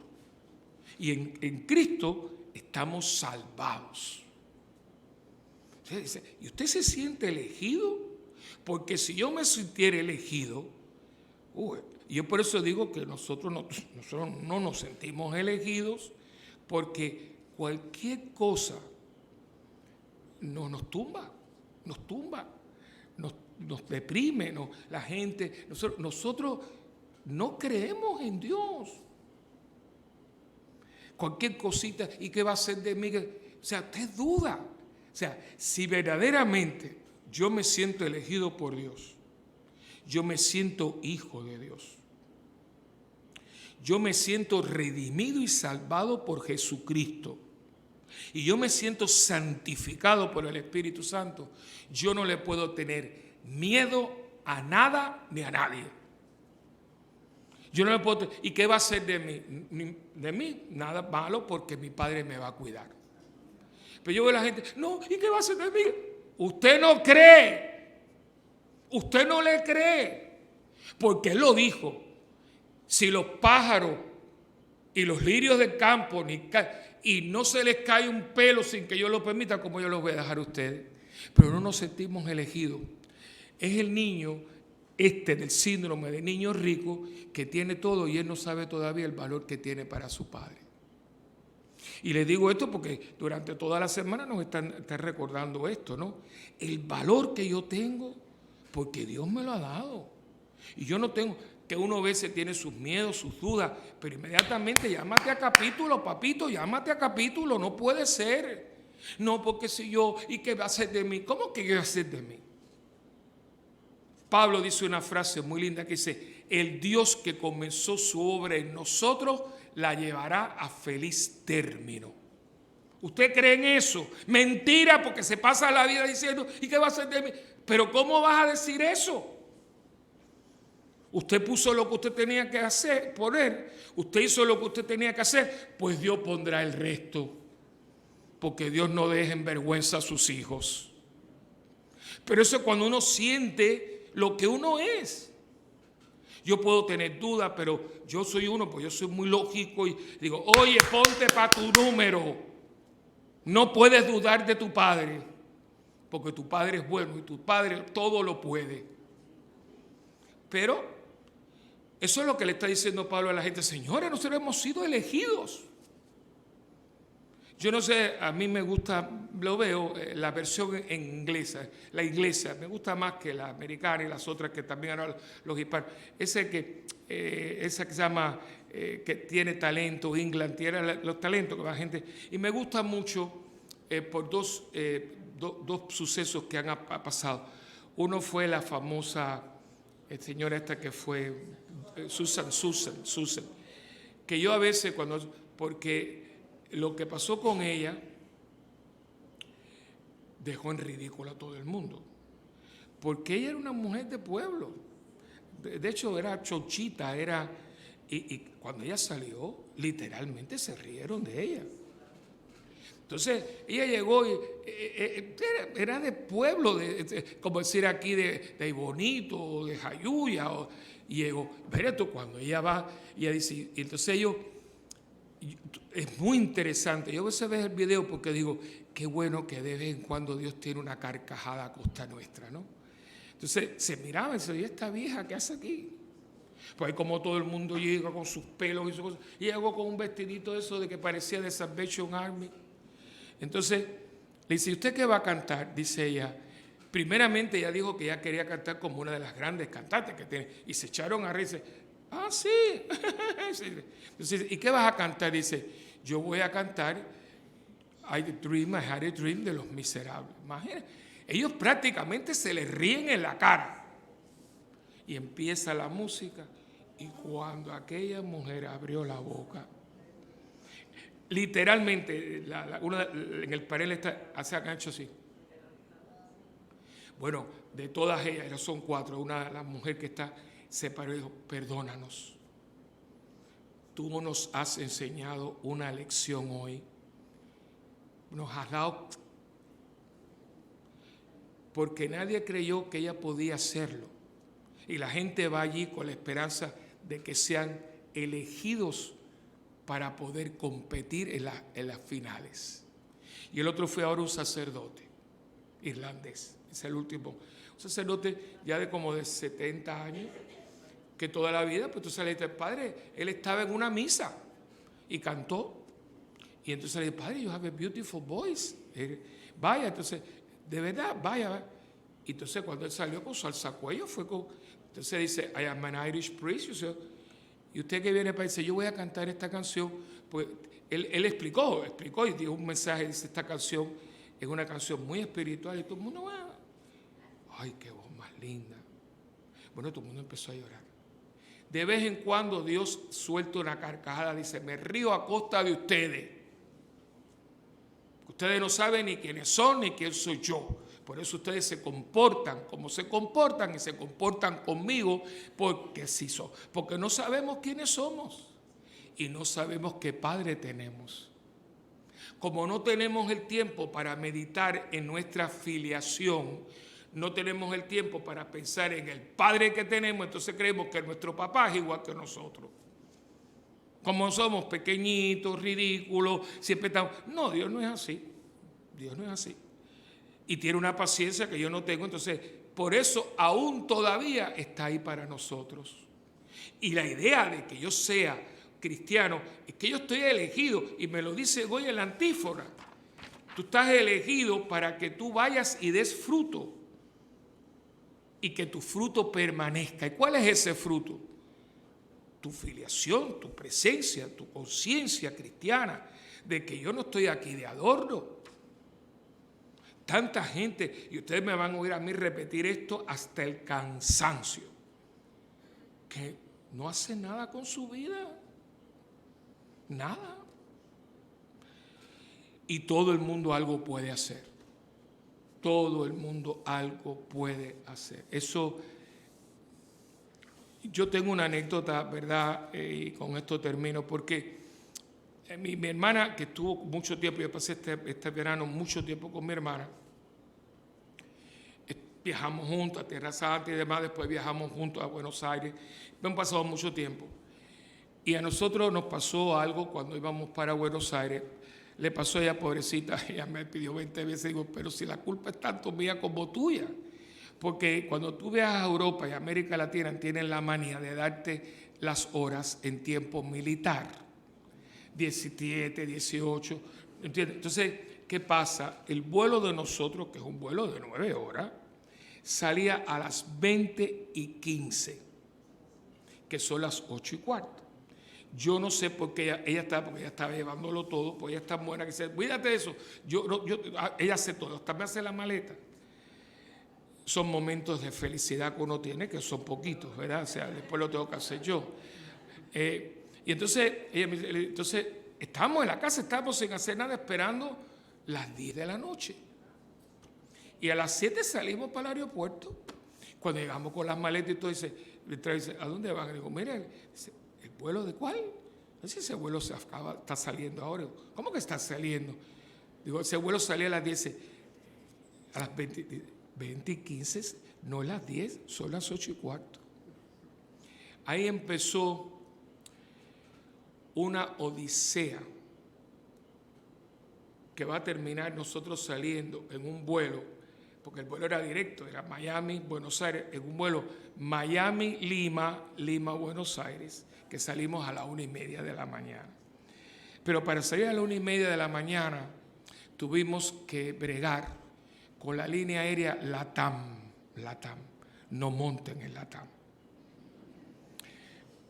Y en Cristo estamos salvados. ¿Y usted se siente elegido? Porque si yo me sintiera elegido, yo por eso digo que nosotros no nos sentimos elegidos, porque cualquier cosa nos tumba, nos deprime, la gente, nosotros no creemos en Dios. Cualquier cosita, ¿y qué va a hacer de mí? O sea, usted duda. O sea, si verdaderamente yo me siento elegido por Dios, yo me siento hijo de Dios, yo me siento redimido y salvado por Jesucristo, y yo me siento santificado por el Espíritu Santo, yo no le puedo tener miedo a nada ni a nadie. Yo no le puedo ¿y qué va a hacer de mí? De mí nada malo, porque mi Padre me va a cuidar. Pero yo veo a la gente, no, ¿y qué va a hacer de mí? Usted no cree. Usted no le cree. Porque Él lo dijo. Si los pájaros y los lirios del campo y no se les cae un pelo sin que yo lo permita, como yo los voy a dejar a ustedes. Pero no nos sentimos elegidos. Es el niño del síndrome de niño rico, que tiene todo y él no sabe todavía el valor que tiene para su padre. Y les digo esto porque durante toda la semana nos están recordando esto, ¿no? El valor que yo tengo, porque Dios me lo ha dado. Y yo no tengo, que uno a veces tiene sus miedos, sus dudas, pero inmediatamente llámate a capítulo, papito, llámate a capítulo, no puede ser. No, porque si yo, ¿y qué va a hacer de mí? ¿Cómo que qué va a hacer de mí? Pablo dice una frase muy linda que dice, el Dios que comenzó su obra en nosotros la llevará a feliz término. ¿Usted cree en eso? Mentira, porque se pasa la vida diciendo, ¿y qué va a hacer de mí? Pero ¿cómo vas a decir eso? Usted puso lo que usted tenía que hacer, usted hizo lo que usted tenía que hacer, pues Dios pondrá el resto, porque Dios no deja en vergüenza a sus hijos. Pero eso es cuando uno siente lo que uno es. Yo puedo tener dudas, pero yo soy uno, pues yo soy muy lógico y digo, oye, ponte para tu número. No puedes dudar de tu padre, porque tu padre es bueno y tu padre todo lo puede. Pero eso es lo que le está diciendo Pablo a la gente. Señores, nosotros hemos sido elegidos. Yo no sé, a mí me gusta, lo veo, la versión en inglesa, la inglesa, me gusta más que la americana y las otras que también hablan los hispanos. Esa que se llama, que tiene talento, England, tiene los talentos que va gente. Y me gusta mucho por dos sucesos que han pasado. Uno fue la famosa señora esta que fue Susan, que yo a veces porque lo que pasó con ella dejó en ridículo a todo el mundo, porque ella era una mujer de pueblo, de hecho era chochita, y cuando ella salió literalmente se rieron de ella. Entonces ella llegó y era de pueblo, como decir aquí de Bonito, de Jayuya, y llegó, pero cuando ella va, ella dice, y entonces es muy interesante. Yo a veces veo el video porque digo, qué bueno que de vez en cuando Dios tiene una carcajada a costa nuestra, ¿no? Entonces se miraba y decía, ¿y esta vieja qué hace aquí? Pues como todo el mundo llega con sus pelos y sus cosas, y llegó con un vestidito de eso de que parecía de Salvation Army. Entonces le dice, ¿usted qué va a cantar? Dice ella. Primeramente ella dijo que ella quería cantar como una de las grandes cantantes que tiene, y se echaron a reírse. Ah, sí. Entonces, ¿y qué vas a cantar? Dice, yo voy a cantar I had a dream de Los Miserables. Imagínate, ellos prácticamente se les ríen en la cara. Y empieza la música, y cuando aquella mujer abrió la boca, literalmente, en el panel se han hecho así. Bueno, de todas ellas, son 4, una la mujer que se paró y dijo, perdónanos. Tú nos has enseñado una lección hoy. Nos has dado, porque nadie creyó que ella podía hacerlo. Y la gente va allí con la esperanza de que sean elegidos para poder competir en las finales. Y el otro fue ahora un sacerdote irlandés. Es el último. Un sacerdote ya de como de 70 años, que toda la vida, pues tú sales del padre, él estaba en una misa y cantó. Y entonces le dije, padre, you have a beautiful voice. Vaya, entonces, de verdad, vaya. Y entonces cuando él salió con su alzacuello, fue con Entonces dice, I am an Irish priest. Y usted que viene para decir, yo voy a cantar esta canción, pues él explicó y dio un mensaje, dice, esta canción es una canción muy espiritual y todo el mundo va, ay, qué voz más linda. Bueno, todo el mundo empezó a llorar. De vez en cuando Dios suelta una carcajada, dice, me río a costa de ustedes. Ustedes no saben ni quiénes son ni quién soy yo. Por eso ustedes se comportan como se comportan y se comportan conmigo porque sí son. Porque no sabemos quiénes somos y no sabemos qué padre tenemos. Como no tenemos el tiempo para meditar en nuestra filiación, no tenemos el tiempo para pensar en el padre que tenemos, entonces creemos que nuestro papá es igual que nosotros. Como somos pequeñitos, ridículos, siempre estamos... No, Dios no es así. Dios no es así. Y tiene una paciencia que yo no tengo, entonces por eso aún todavía está ahí para nosotros. Y la idea de que yo sea cristiano es que yo estoy elegido, y me lo dice Goya en la antífona. Tú estás elegido para que tú vayas y des fruto y que tu fruto permanezca. ¿Y cuál es ese fruto? Tu filiación, tu presencia, tu conciencia cristiana de que yo no estoy aquí de adorno. Tanta gente, y ustedes me van a oír a mí repetir esto hasta el cansancio, que no hace nada con su vida. Nada. Y todo el mundo algo puede hacer. Todo el mundo algo puede hacer. Eso, yo tengo una anécdota, ¿verdad? Y con esto termino, porque mi hermana, que estuvo mucho tiempo, yo pasé este verano mucho tiempo con mi hermana, viajamos juntos a Tierra Santa y demás, después viajamos juntos a Buenos Aires, hemos pasado mucho tiempo. Y a nosotros nos pasó algo cuando íbamos para Buenos Aires. Le pasó a ella, pobrecita, ella me pidió 20 veces, digo, pero si la culpa es tanto mía como tuya. Porque cuando tú viajas a Europa y América Latina, tienen la manía de darte las horas en tiempo militar. 17, 18, ¿entiendes? Entonces, ¿qué pasa? El vuelo de nosotros, que es un vuelo de 9 horas, salía a las 20:15, que son las 8:15. Yo no sé por qué ella estaba llevándolo todo, porque ella está buena, que dice, cuídate de eso. Ella hace todo, hasta me hace la maleta. Son momentos de felicidad que uno tiene, que son poquitos, ¿verdad? O sea, después lo tengo que hacer yo. Y entonces, estábamos en la casa, estábamos sin hacer nada, esperando las 10 de la noche. Y a las 7 salimos para el aeropuerto. Cuando llegamos con las maletas y todo, dice, ¿a dónde van? Y digo, mira, ¿el vuelo de cuál? Ese vuelo está saliendo ahora. ¿Cómo que está saliendo? Digo, ese vuelo salía a las 10. A las 20:15, no las 10, son las 8:15. Ahí empezó una odisea que va a terminar nosotros saliendo en un vuelo, porque el vuelo era directo, era Miami-Buenos Aires, en un vuelo Miami-Lima, Lima-Buenos Aires, que salimos a las 1:30 de la mañana. Pero para salir a las 1:30 de la mañana tuvimos que bregar con la línea aérea LATAM. No monten en LATAM.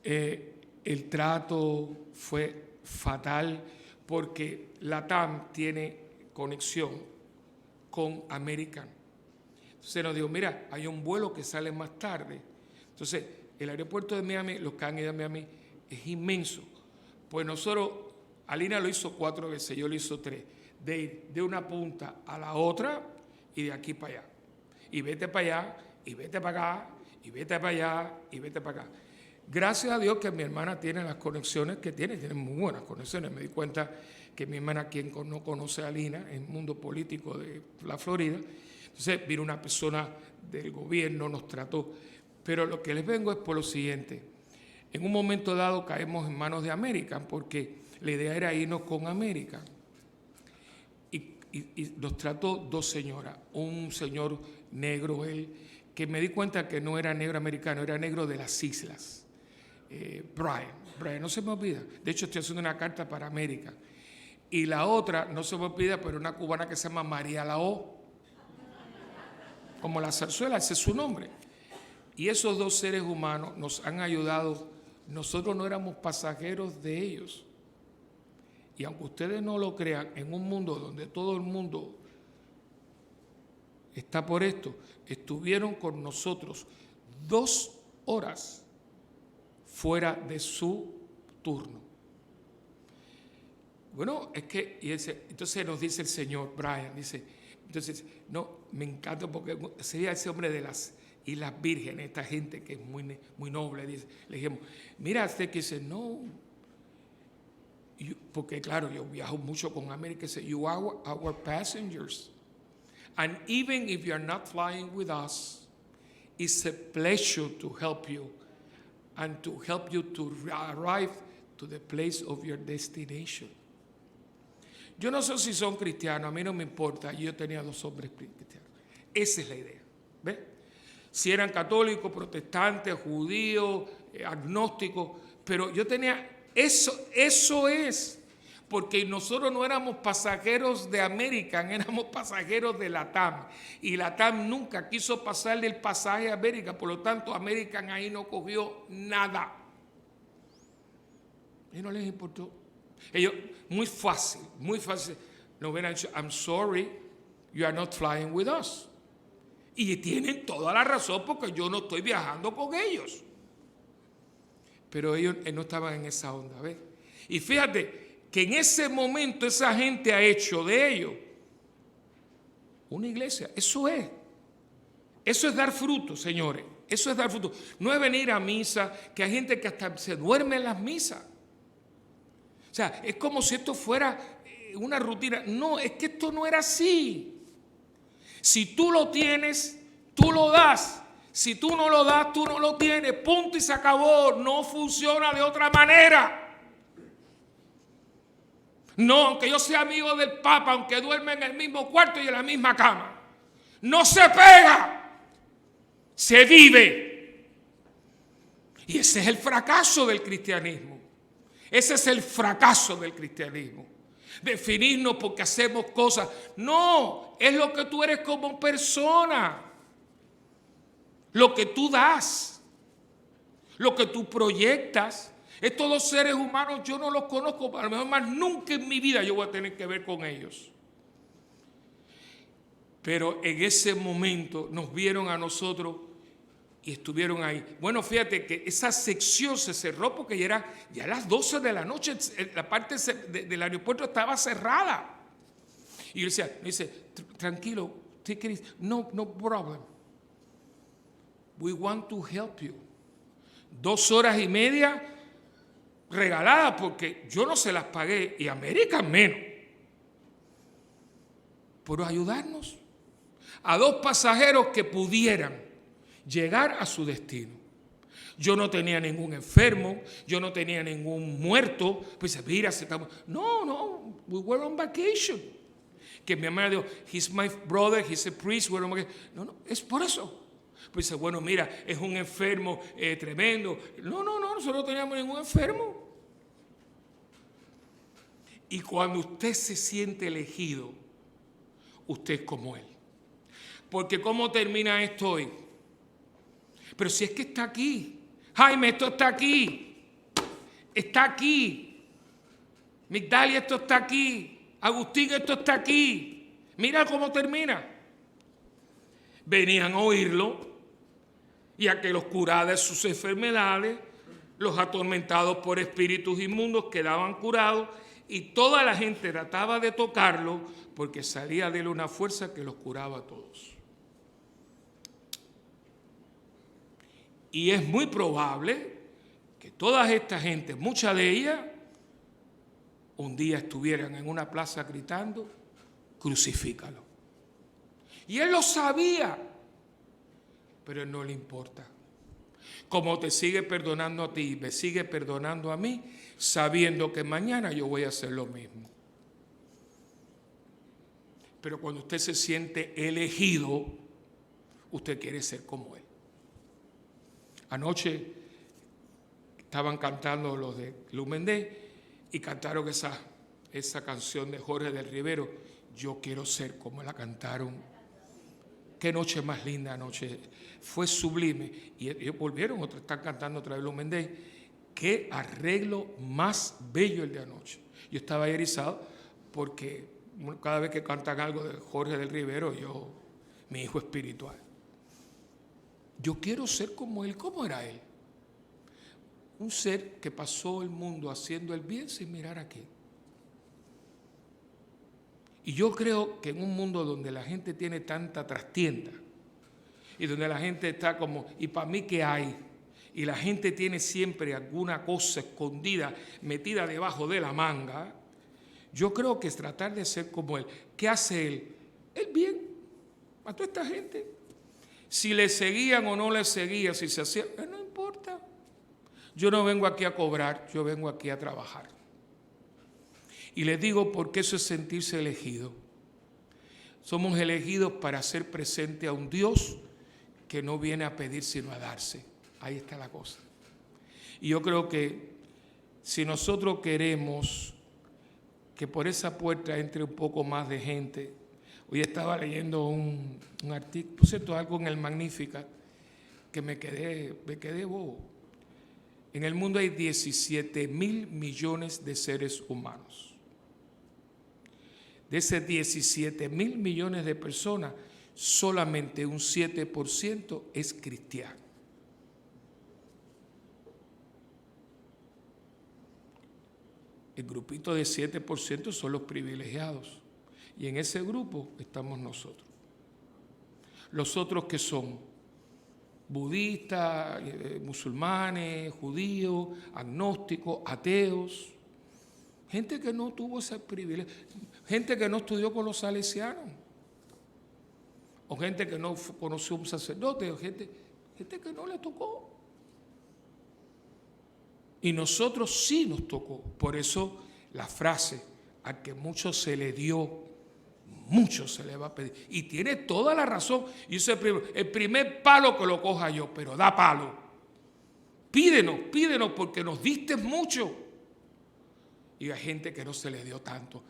El trato fue fatal porque LATAM tiene conexión con American. Entonces nos dijo, mira, hay un vuelo que sale más tarde. Entonces, el aeropuerto de Miami, los que han ido a Miami, es inmenso. Pues nosotros, Alina lo hizo 4 veces, yo lo hizo 3. De ir de una punta a la otra y de aquí para allá. Y vete para allá, y vete para acá, y vete para allá, y vete para acá. Gracias a Dios que mi hermana tiene las conexiones que tiene muy buenas conexiones. Me di cuenta que mi hermana, quien no conoce a Alina, en el mundo político de la Florida, entonces vino una persona del gobierno, nos trató. Pero lo que les vengo es por lo siguiente. En un momento dado caemos en manos de American, porque la idea era irnos con American. Y nos trató 2 señoras, un señor negro, él, que me di cuenta que no era negro americano, era negro de las islas. Brian, no se me olvida. De hecho, estoy haciendo una carta para América. Y la otra, no se me olvida, pero una cubana que se llama María Lao, como la zarzuela, ese es su nombre. Y esos dos seres humanos nos han ayudado. Nosotros no éramos pasajeros de ellos. Y aunque ustedes no lo crean, en un mundo donde todo el mundo está por esto, estuvieron con nosotros 2 horas fuera de su turno. Bueno, es que, entonces nos dice el señor Brian, dice, entonces, no, me encanta porque sería ese hombre de las Islas Vírgenes, esta gente que es muy noble, dice, le dijimos, mira, usted que dice, no, porque claro, yo viajo mucho con América, dice, you are our passengers, and even if you are not flying with us, it's a pleasure to help you, and to help you to arrive to the place of your destination. Yo no sé si son cristianos, a mí no me importa, yo tenía 2 hombres cristianos. Esa es la idea, ¿ves? Si eran católicos, protestantes, judíos, agnósticos, pero yo tenía, eso es, porque nosotros no éramos pasajeros de American, éramos pasajeros de LATAM, y LATAM nunca quiso pasarle el pasaje a América, por lo tanto American ahí no cogió nada. Y no les importó. Ellos, muy fácil, nos hubieran dicho, I'm sorry, you are not flying with us. Y tienen toda la razón porque yo no estoy viajando con ellos. Pero ellos no estaban en esa onda, ¿ves? Y fíjate que en ese momento esa gente ha hecho de ellos una iglesia. Eso es dar fruto, señores. Eso es dar fruto. No es venir a misa, que hay gente que hasta se duerme en las misas. O sea, es como si esto fuera una rutina. No, es que esto no era así. Si tú lo tienes, tú lo das. Si tú no lo das, tú no lo tienes. Punto y se acabó. No funciona de otra manera. No, aunque yo sea amigo del Papa, aunque duerme en el mismo cuarto y en la misma cama. No se pega. Se vive. Y ese es el fracaso del cristianismo. Ese es el fracaso del cristianismo. Definirnos porque hacemos cosas. No, es lo que tú eres como persona. Lo que tú das. Lo que tú proyectas. Estos 2 seres humanos yo no los conozco. A lo mejor más nunca en mi vida yo voy a tener que ver con ellos. Pero en ese momento nos vieron a nosotros y estuvieron ahí. Bueno, fíjate que esa sección se cerró porque ya era las 12 de la noche. La parte del aeropuerto estaba cerrada. Y yo me dice, tranquilo, take it easy. No problem. We want to help you. 2 horas y media regaladas porque yo no se las pagué y América menos. Por ayudarnos a 2 pasajeros que pudieran llegar a su destino. Yo no tenía ningún enfermo, yo no tenía ningún muerto. Pues mira, no, we were on vacation. Que mi hermana dijo, he's my brother, he's a priest, we're on vacation. No, es por eso. Pues dice, bueno, mira, es un enfermo tremendo. No, nosotros no teníamos ningún enfermo. Y cuando usted se siente elegido, usted es como él. Porque ¿cómo termina esto hoy? Pero si es que está aquí. Jaime, esto está aquí. Está aquí. Migdalia, esto está aquí. Agustín, esto está aquí. Mira cómo termina. Venían a oírlo y a que los curara de sus enfermedades, los atormentados por espíritus inmundos quedaban curados y toda la gente trataba de tocarlo porque salía de él una fuerza que los curaba a todos. Y es muy probable que toda esta gente, muchas de ellas, un día estuvieran en una plaza gritando, crucifícalo. Y él lo sabía, pero él no le importa. Como te sigue perdonando a ti y me sigue perdonando a mí, sabiendo que mañana yo voy a hacer lo mismo. Pero cuando usted se siente elegido, usted quiere ser como él. Anoche estaban cantando los de Lumen Day y cantaron esa canción de Jorge del Rivero, Yo quiero ser como la cantaron. qué noche más linda anoche. Fue sublime. Y ellos volvieron, están cantando otra vez los Méndez. Qué arreglo más bello el de anoche. Yo estaba ahí erizado porque cada vez que cantan algo de Jorge del Rivero, mi hijo espiritual. Yo quiero ser como él. ¿Cómo era él? Un ser que pasó el mundo haciendo el bien sin mirar a quién. Y yo creo que en un mundo donde la gente tiene tanta trastienda y donde la gente está como, ¿y para mí qué hay? Y la gente tiene siempre alguna cosa escondida, metida debajo de la manga, yo creo que es tratar de ser como él. ¿Qué hace él? El bien a toda esta gente. Si le seguían o no le seguían, si se hacían, no importa. Yo no vengo aquí a cobrar, yo vengo aquí a trabajar. Y les digo porque eso es sentirse elegido. Somos elegidos para hacer presente a un Dios que no viene a pedir sino a darse. Ahí está la cosa. Y yo creo que si nosotros queremos que por esa puerta entre un poco más de gente. Hoy estaba leyendo un artículo, por cierto, algo en el Magnífica, que me quedé bobo. En el mundo hay 17,000 millones de seres humanos. De esos 17,000 millones de personas, solamente un 7% es cristiano. El grupito de 7% son los privilegiados. Y en ese grupo estamos nosotros. Los otros que son budistas, musulmanes, judíos, agnósticos, ateos. Gente que no tuvo ese privilegio. Gente que no estudió con los salesianos. O gente que no conoció un sacerdote. O gente que no le tocó. Y nosotros sí nos tocó. Por eso la frase, a que mucho se le dio, mucho se le va a pedir. Y tiene toda la razón. Y dice el primer palo que lo coja yo, pero da palo. Pídenos porque nos diste mucho. Y hay gente que no se le dio tanto.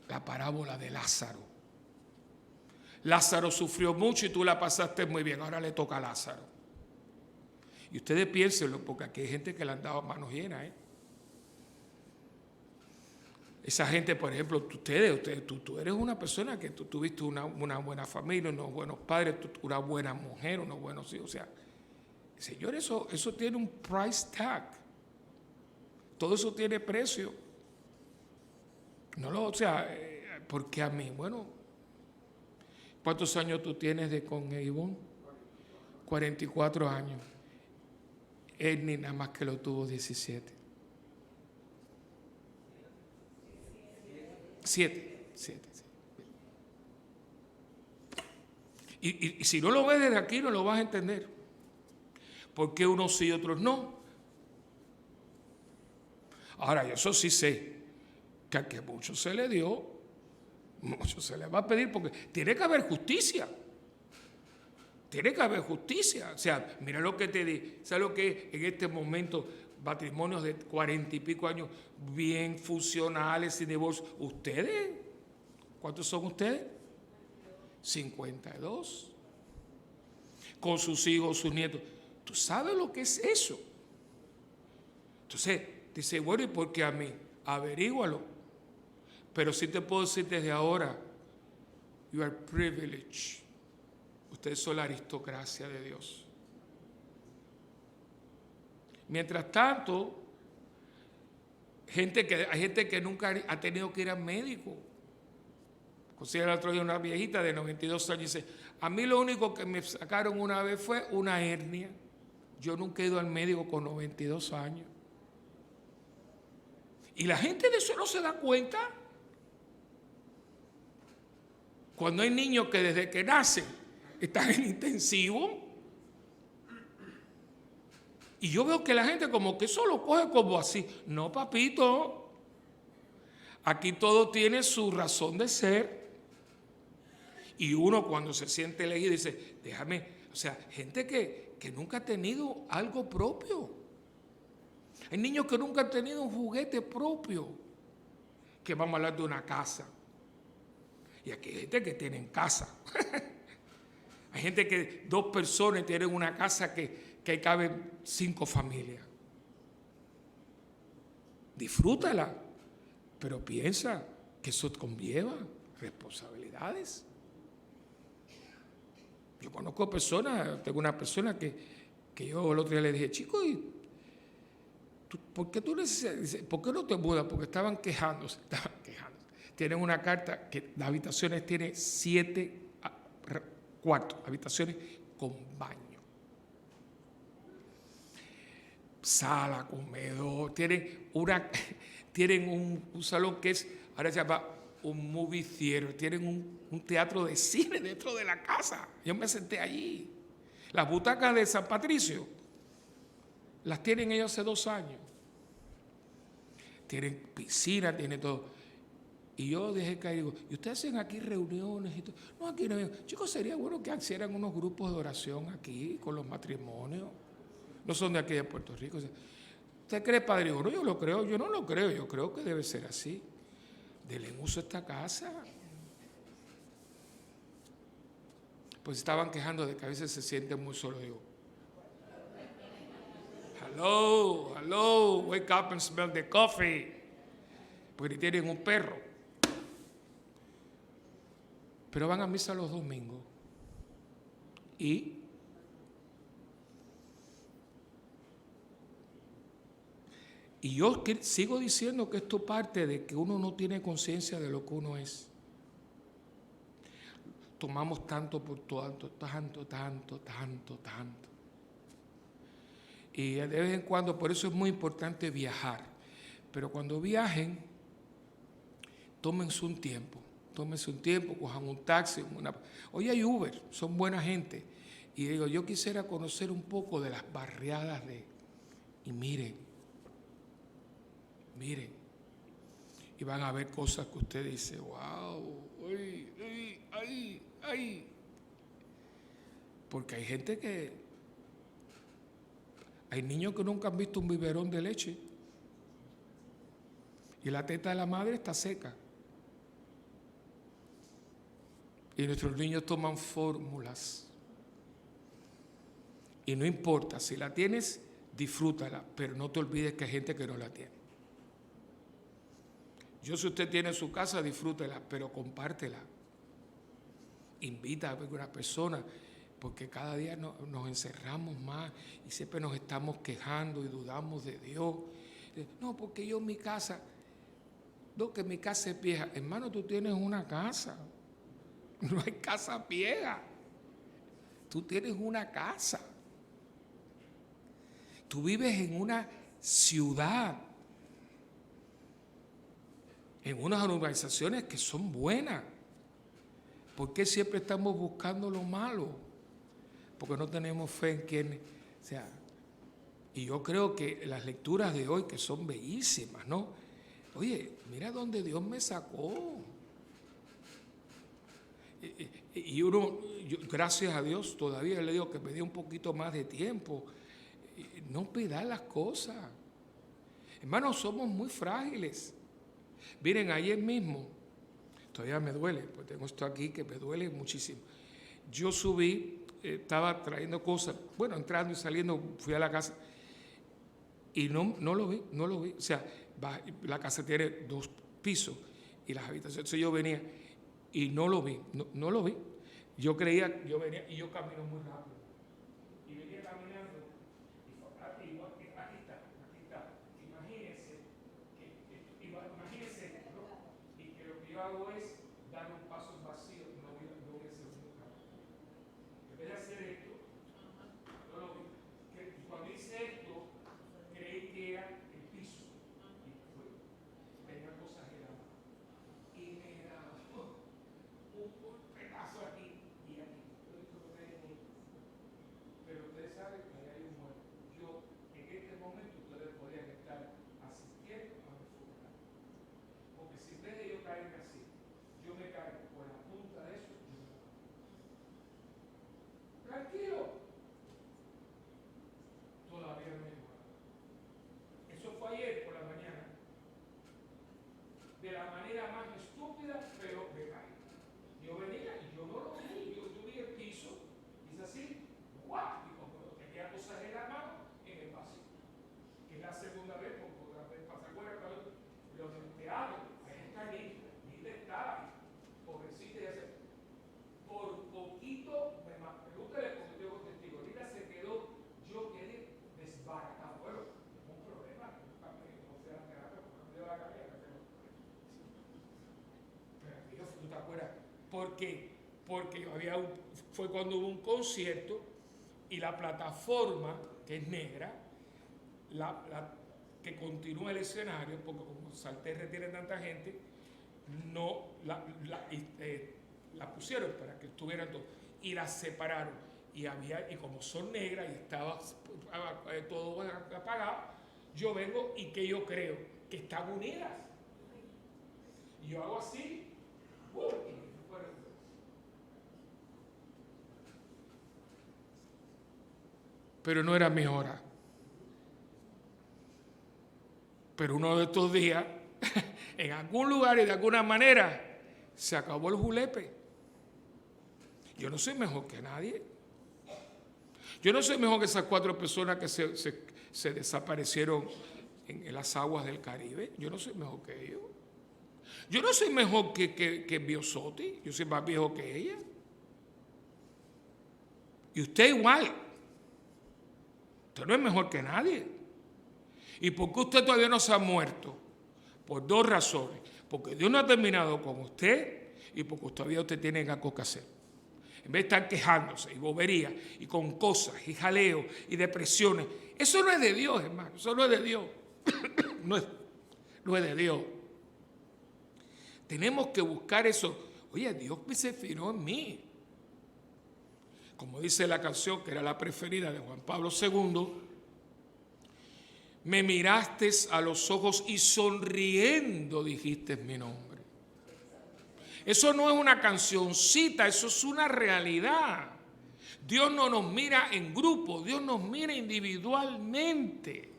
La parábola de Lázaro. Lázaro sufrió mucho y tú la pasaste muy bien. Ahora le toca a Lázaro. Y ustedes piénsenlo, porque aquí hay gente que le han dado manos llenas. Esa gente, por ejemplo, tú eres una persona que tú tuviste una buena familia, unos buenos padres, una buena mujer, unos buenos hijos. O sea, señor, eso tiene un price tag. Todo eso tiene precio. Porque a mí, bueno, ¿cuántos años tú tienes con Ivonne? 44 años. Él ni nada más que lo tuvo 17. 7. Y si no lo ves desde aquí, no lo vas a entender. ¿Por qué unos sí y otros no? Ahora, yo eso sí sé, que a que mucho se le dio, mucho se le va a pedir, porque tiene que haber justicia. Tiene que haber justicia. O sea, mira lo que te di. ¿Sabes lo que en este momento matrimonios de 40 y pico años bien funcionales, sin divorcio? ¿Ustedes? ¿Cuántos son ustedes? 52. Con sus hijos, sus nietos. ¿Tú sabes lo que es eso? Entonces, dice, bueno, ¿y por qué a mí? Averígualo. Pero sí te puedo decir desde ahora, you are privileged. Ustedes son la aristocracia de Dios. Mientras tanto, hay gente que nunca ha tenido que ir al médico. Considera el otro día una viejita de 92 años y dice, a mí lo único que me sacaron una vez fue una hernia. Yo nunca he ido al médico con 92 años. Y la gente de eso no se da cuenta. Cuando hay niños que desde que nacen están en intensivo. Y yo veo que la gente como que eso lo coge como así. No, papito. Aquí todo tiene su razón de ser. Y uno cuando se siente elegido dice, déjame, o sea, gente que nunca ha tenido algo propio. Hay niños que nunca han tenido un juguete propio. Que vamos a hablar de una casa. Y aquí hay gente que tiene casa. Hay gente que 2 personas tienen una casa que ahí caben 5 familias. Disfrútala, pero piensa que eso conlleva responsabilidades. Yo conozco personas, tengo una persona que yo el otro día le dije, chico, ¿por qué no te mudas? Porque estaban quejándose. Tienen una carta que las habitaciones tiene 7 cuartos, habitaciones con baño. Sala, comedor, tienen un salón que es, ahora se llama un movie theater, tienen un teatro de cine dentro de la casa. Yo me senté allí. Las butacas de San Patricio las tienen ellos hace 2 años. Tienen piscina, tienen todo. Y yo dejé caer y digo, ¿y ustedes hacen aquí reuniones y todo? No, aquí no. Chicos, sería bueno que hicieran unos grupos de oración aquí con los matrimonios. No son de aquí de Puerto Rico. ¿Usted cree, padre? No, yo lo creo. Yo no lo creo. Yo creo que debe ser así. Denle uso a esta casa. Pues estaban quejando de que a veces se sienten muy solos. Digo, hello, wake up and smell the coffee. Porque tienen un perro. Pero van a misa los domingos. Y yo sigo diciendo que esto parte de que uno no tiene conciencia de lo que uno es. Tomamos tanto por tanto. Y de vez en cuando, por eso es muy importante viajar. Pero cuando viajen, tómense un tiempo, cojan un taxi. Hoy hay Uber, son buena gente. Y digo, yo quisiera conocer un poco de las barriadas y miren, y van a ver cosas que usted dice, wow, ay. Porque hay gente hay niños que nunca han visto un biberón de leche. Y la teta de la madre está seca. Y nuestros niños toman fórmulas. Y no importa, si la tienes, disfrútala, pero no te olvides que hay gente que no la tiene. Si usted tiene su casa, disfrútela, pero compártela. Invita a una persona, porque cada día nos encerramos más y siempre nos estamos quejando y dudamos de Dios. No, porque yo en mi casa, no, que mi casa es vieja. Hermano, tú tienes una casa. No hay casa vieja. Tú tienes una casa. Tú vives en una ciudad, en unas organizaciones que son buenas. ¿Por qué siempre estamos buscando lo malo? Porque no tenemos fe en quien sea. Y yo creo que las lecturas de hoy, que son bellísimas, ¿no? Oye, mira dónde Dios me sacó. Y yo, gracias a Dios, todavía le digo que me dé un poquito más de tiempo. No pidas las cosas. Hermanos, somos muy frágiles. Miren, ayer mismo, todavía me duele, pues tengo esto aquí que me duele muchísimo. Yo subí, estaba trayendo cosas, bueno, entrando y saliendo, fui a la casa y no lo vi. O sea, la casa tiene 2 pisos y las habitaciones. Entonces yo venía y no lo vi. Yo venía y yo camino muy rápido. Y venía caminando y igual que aquí está. Imagínense, ¿no? Y que lo que yo hago es dar un paso vacío, no voy a hacer un camino. En vez de hacer esto, no lo vi. Y cuando hice esto, creí que era el piso. Y tenía cosas en la mano. Y me da un pedazo aquí y aquí. Pero ustedes saben que ahí hay un muerto. En este momento ustedes podrían estar asistiendo a mi funeral. Porque si en vez de yo caerme así, yo me caigo por la punta de eso, tranquilo. Todavía no me muero. Eso fue ayer por la mañana. De la manera más estúpida, pero me caí. Yo venía y yo no lo vi. Yo vi el piso la segunda vez, porque otra vez pasa afuera, los del teatro, ahí está allí, Lila está, pobrecita, ya se, por poquito, pregúntale como yo con testigo, Lila se quedó, yo quedé desbaratado. Bueno, tengo un problema, no sé la terapia, porque no me dio la cabeza, pero aquello, ¿tú te acuerdas? Porque fue cuando hubo un concierto y la plataforma, que es negra, que continúa el escenario, porque como Salté retiene tanta gente, no la pusieron para que estuvieran todos y las separaron. Y como son negras y estaba todo apagado, yo vengo y que yo creo que están unidas. Y yo hago así, pero no era mi hora. Pero uno de estos días, en algún lugar y de alguna manera, se acabó el julepe. Yo no soy mejor que nadie. Yo no soy mejor que esas 4 personas que se desaparecieron en las aguas del Caribe. Yo no soy mejor que ellos. Yo no soy mejor que Biosotti. Yo soy más viejo que ella. Y usted igual. Usted no es mejor que nadie. ¿Y por qué usted todavía no se ha muerto? Por 2 razones. Porque Dios no ha terminado con usted y porque todavía usted tiene algo que hacer. En vez de estar quejándose y bobería y con cosas y jaleo y depresiones. Eso no es de Dios, hermano. Eso no es de Dios. no es de Dios. Tenemos que buscar eso. Oye, Dios se fijó en mí. Como dice la canción, que era la preferida de Juan Pablo II, me miraste a los ojos y sonriendo dijiste mi nombre. Eso no es una cancioncita, eso es una realidad. Dios no nos mira en grupo, Dios nos mira individualmente.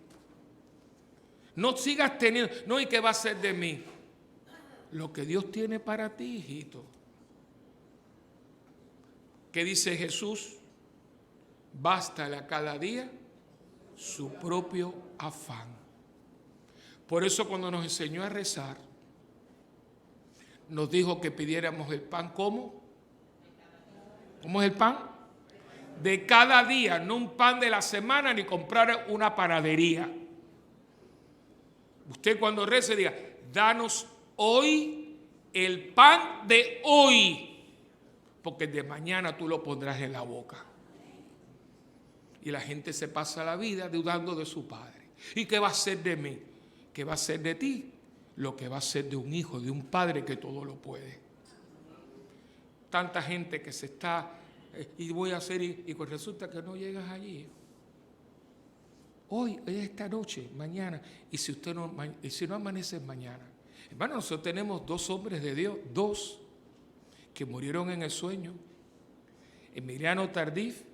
No sigas teniendo, no, ¿y qué va a ser de mí? Lo que Dios tiene para ti, hijito. ¿Qué dice Jesús? Bástale a cada día su propio afán. Por eso cuando nos enseñó a rezar, nos dijo que pidiéramos el pan, ¿cómo? ¿Cómo es el pan? De cada día, no un pan de la semana ni comprar una panadería. Usted cuando rece diga, danos hoy el pan de hoy, porque de mañana tú lo pondrás en la boca. Y la gente se pasa la vida dudando de su padre. ¿Y qué va a ser de mí? ¿Qué va a ser de ti? Lo que va a ser de un hijo, de un padre que todo lo puede. Tanta gente que se está, y voy a hacer, y pues resulta que no llegas allí. Hoy, esta noche, mañana, y si no amaneces mañana. Hermano, nosotros tenemos 2 hombres de Dios, 2 que murieron en el sueño. Emiliano Tardif,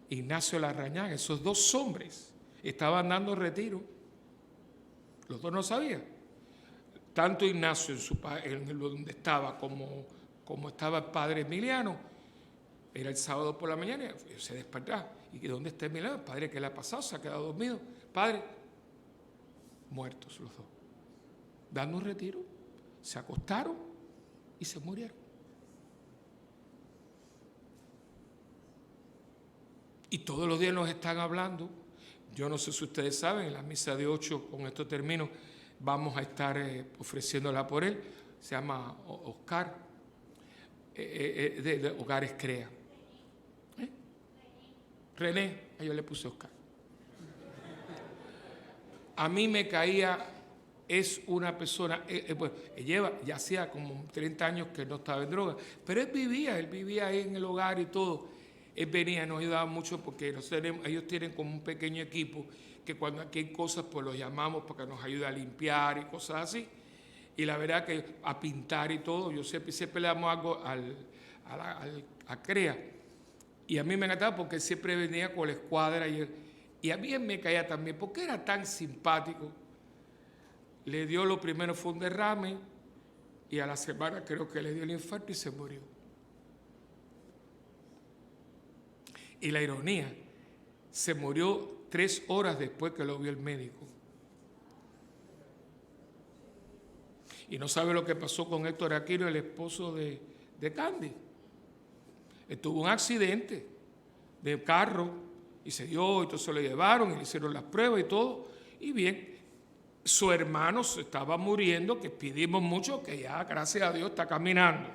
Ignacio Larrañán, esos 2 hombres estaban dando retiro. Los 2 no sabían. Tanto Ignacio en donde estaba como estaba el padre Emiliano, era el sábado por la mañana, se despertaba. ¿Y dónde está Emiliano? El padre, ¿qué le ha pasado? Se ha quedado dormido. Padre, muertos los 2. Dando un retiro, se acostaron y se murieron. Y todos los días nos están hablando. Yo no sé si ustedes saben, en la misa de 8, con esto termino, vamos a estar ofreciéndola por él. Se llama Oscar, de Hogares Crea. René, yo le puse Oscar. A mí me caía, es una persona, bueno, ya hacía como 30 años que no estaba en droga, pero él vivía ahí en el hogar y todo. Él venía, nos ayudaba mucho porque ellos tienen como un pequeño equipo que cuando aquí hay cosas, pues los llamamos para que nos ayude a limpiar y cosas así. Y la verdad que a pintar y todo, yo siempre le damos algo a Crea. Y a mí me encantaba porque él siempre venía con la escuadra y a mí él me caía también porque era tan simpático. Le dio, lo primero fue un derrame y a la semana creo que le dio el infarto y se murió. Y la ironía, se murió 3 horas después que lo vio el médico. Y no sabe lo que pasó con Héctor Aquino, el esposo de Candy. Tuvo un accidente de carro y se dio, entonces lo llevaron y le hicieron las pruebas y todo. Y bien, su hermano se estaba muriendo, que pedimos mucho, que ya, gracias a Dios, está caminando.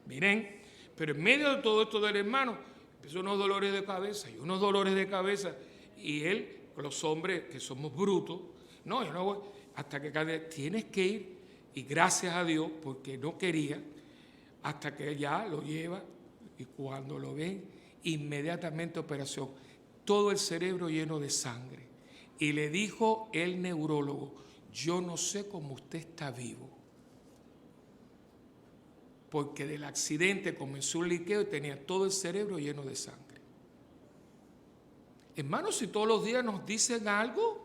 Miren, pero en medio de todo esto del hermano, empezó unos dolores de cabeza y unos dolores de cabeza. Y él, los hombres que somos brutos, no, yo no voy, hasta que tienes que ir, y gracias a Dios, porque no quería, hasta que ya lo lleva, y cuando lo ven, inmediatamente operación, todo el cerebro lleno de sangre. Y le dijo el neurólogo, yo no sé cómo usted está vivo, porque del accidente comenzó un liqueo y tenía todo el cerebro lleno de sangre. Hermanos, si todos los días nos dicen algo,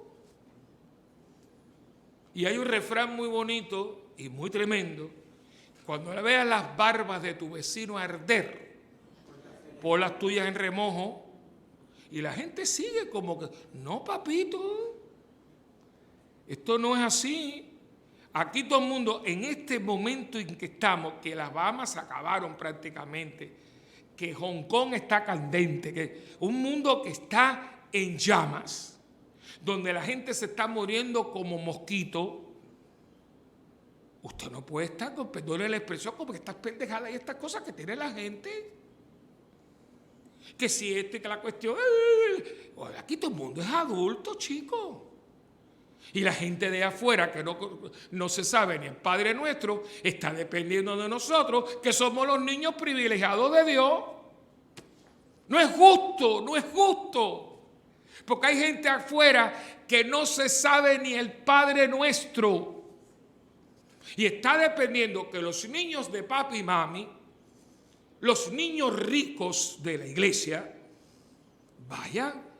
y hay un refrán muy bonito y muy tremendo, cuando veas las barbas de tu vecino arder, pon las tuyas en remojo, y la gente sigue como que, no papito, esto no es así. Aquí todo el mundo, en este momento en que estamos, que las Bahamas se acabaron prácticamente, que Hong Kong está candente, que un mundo que está en llamas, donde la gente se está muriendo como mosquito, usted no puede estar, con perdón la expresión, como que estas pendejadas y estas cosas que tiene la gente. Que si que la cuestión, aquí todo el mundo es adulto, chico. Y la gente de afuera que no se sabe ni el Padre Nuestro, está dependiendo de nosotros, que somos los niños privilegiados de Dios. No es justo, no es justo. Porque hay gente afuera que no se sabe ni el Padre Nuestro. Y está dependiendo que los niños de papi y mami, los niños ricos de la iglesia, vayan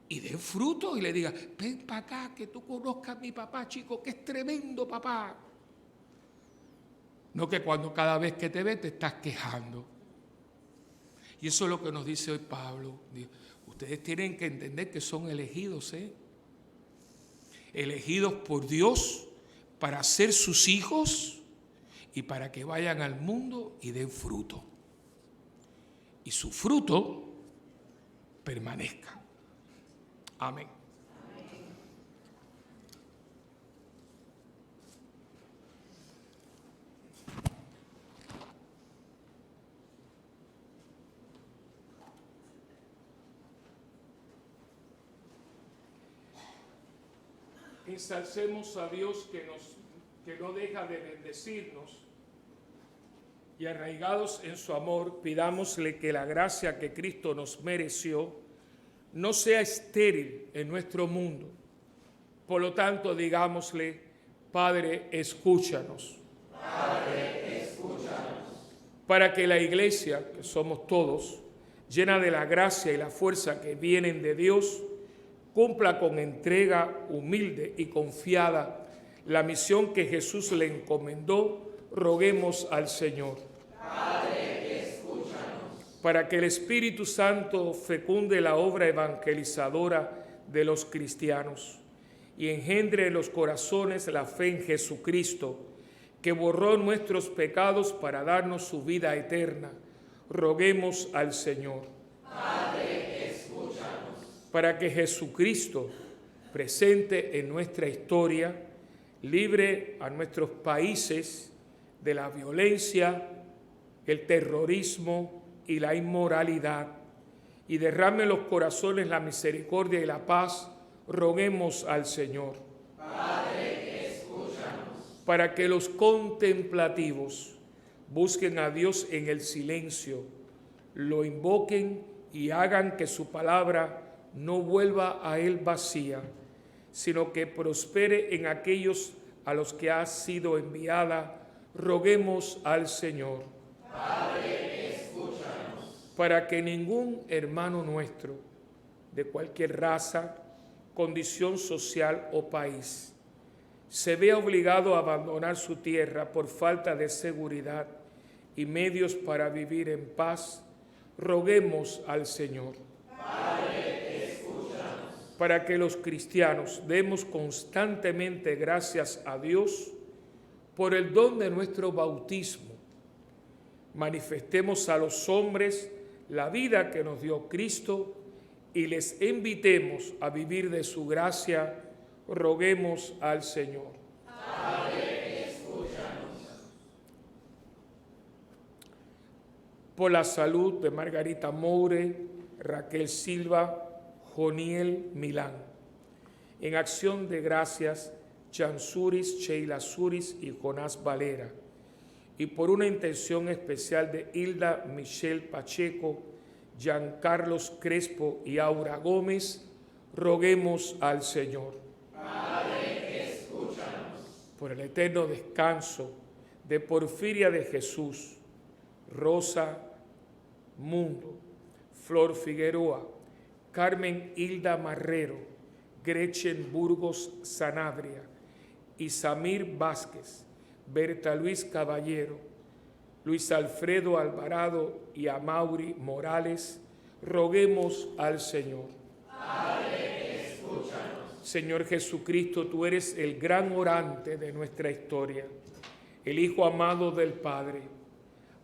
y den fruto y le digan, ven para acá que tú conozcas a mi papá, chico, que es tremendo papá. No que cuando cada vez que te ve te estás quejando. Y eso es lo que nos dice hoy Pablo. Ustedes tienen que entender que son elegidos, elegidos por Dios para ser sus hijos y para que vayan al mundo y den fruto. Y su fruto permanezca. Amén. Ensalcemos a Dios que no deja de bendecirnos, y arraigados en su amor, pidámosle que la gracia que Cristo nos mereció no sea estéril en nuestro mundo. Por lo tanto, digámosle, Padre, escúchanos. Padre, escúchanos. Para que la iglesia, que somos todos, llena de la gracia y la fuerza que vienen de Dios, cumpla con entrega humilde y confiada la misión que Jesús le encomendó, roguemos al Señor. Padre, escúchanos. Para que el Espíritu Santo fecunde la obra evangelizadora de los cristianos y engendre en los corazones la fe en Jesucristo, que borró nuestros pecados para darnos su vida eterna, roguemos al Señor. Padre, escúchanos. Para que Jesucristo, presente en nuestra historia, libre a nuestros países de la violencia, el terrorismo y la inmoralidad, y derrame en los corazones la misericordia y la paz, roguemos al Señor. Padre, escúchanos. Para que los contemplativos busquen a Dios en el silencio, lo invoquen y hagan que su palabra no vuelva a él vacía, sino que prospere en aquellos a los que ha sido enviada, roguemos al Señor. Padre, escúchanos. Para que ningún hermano nuestro, de cualquier raza, condición social o país, se vea obligado a abandonar su tierra por falta de seguridad y medios para vivir en paz, roguemos al Señor. Padre, escúchanos. para que los cristianos demos constantemente gracias a Dios por el don de nuestro bautismo. Manifestemos a los hombres la vida que nos dio Cristo y les invitemos a vivir de su gracia. Roguemos al Señor. Padre, escúchanos. Por la salud de Margarita Moure, Raquel Silva, Joniel Milán. En acción de gracias, Jan Suris, Sheila Suris y Jonás Valera. Y por una intención especial de Hilda Michelle Pacheco, Giancarlos Crespo y Aura Gómez, roguemos al Señor. Padre, escúchanos. Por el eterno descanso de Porfiria de Jesús, Rosa Mundo, Flor Figueroa, Carmen Hilda Marrero, Gretchen Burgos Sanabria, Isamir Vázquez, Berta Luis Caballero, Luis Alfredo Alvarado y Amaury Morales, roguemos al Señor. Padre, escúchanos. Señor Jesucristo, tú eres el gran orante de nuestra historia, el Hijo amado del Padre.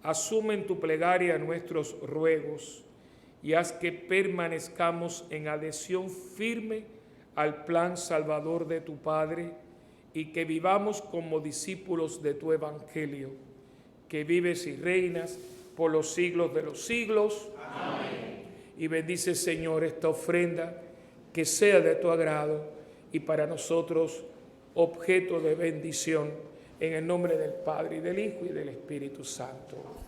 Asume en tu plegaria nuestros ruegos y haz que permanezcamos en adhesión firme al plan salvador de tu Padre y que vivamos como discípulos de tu Evangelio, que vives y reinas por los siglos de los siglos. Amén. Y bendice, Señor, esta ofrenda, que sea de tu agrado y para nosotros objeto de bendición, en el nombre del Padre, y del Hijo, y del Espíritu Santo.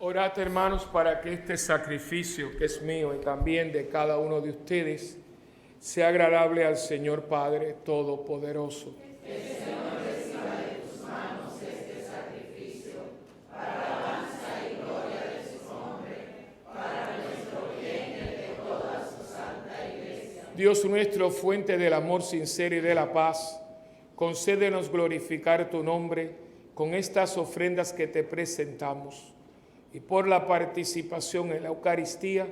Orad, hermanos, para que este sacrificio, que es mío y también de cada uno de ustedes, sea agradable al Señor Padre Todopoderoso. Que el Señor reciba de tus manos este sacrificio para alabanza y gloria de su nombre, para nuestro bien y el de toda su santa Iglesia. Dios nuestro, fuente del amor sincero y de la paz, concédenos glorificar tu nombre con estas ofrendas que te presentamos. Y por la participación en la Eucaristía,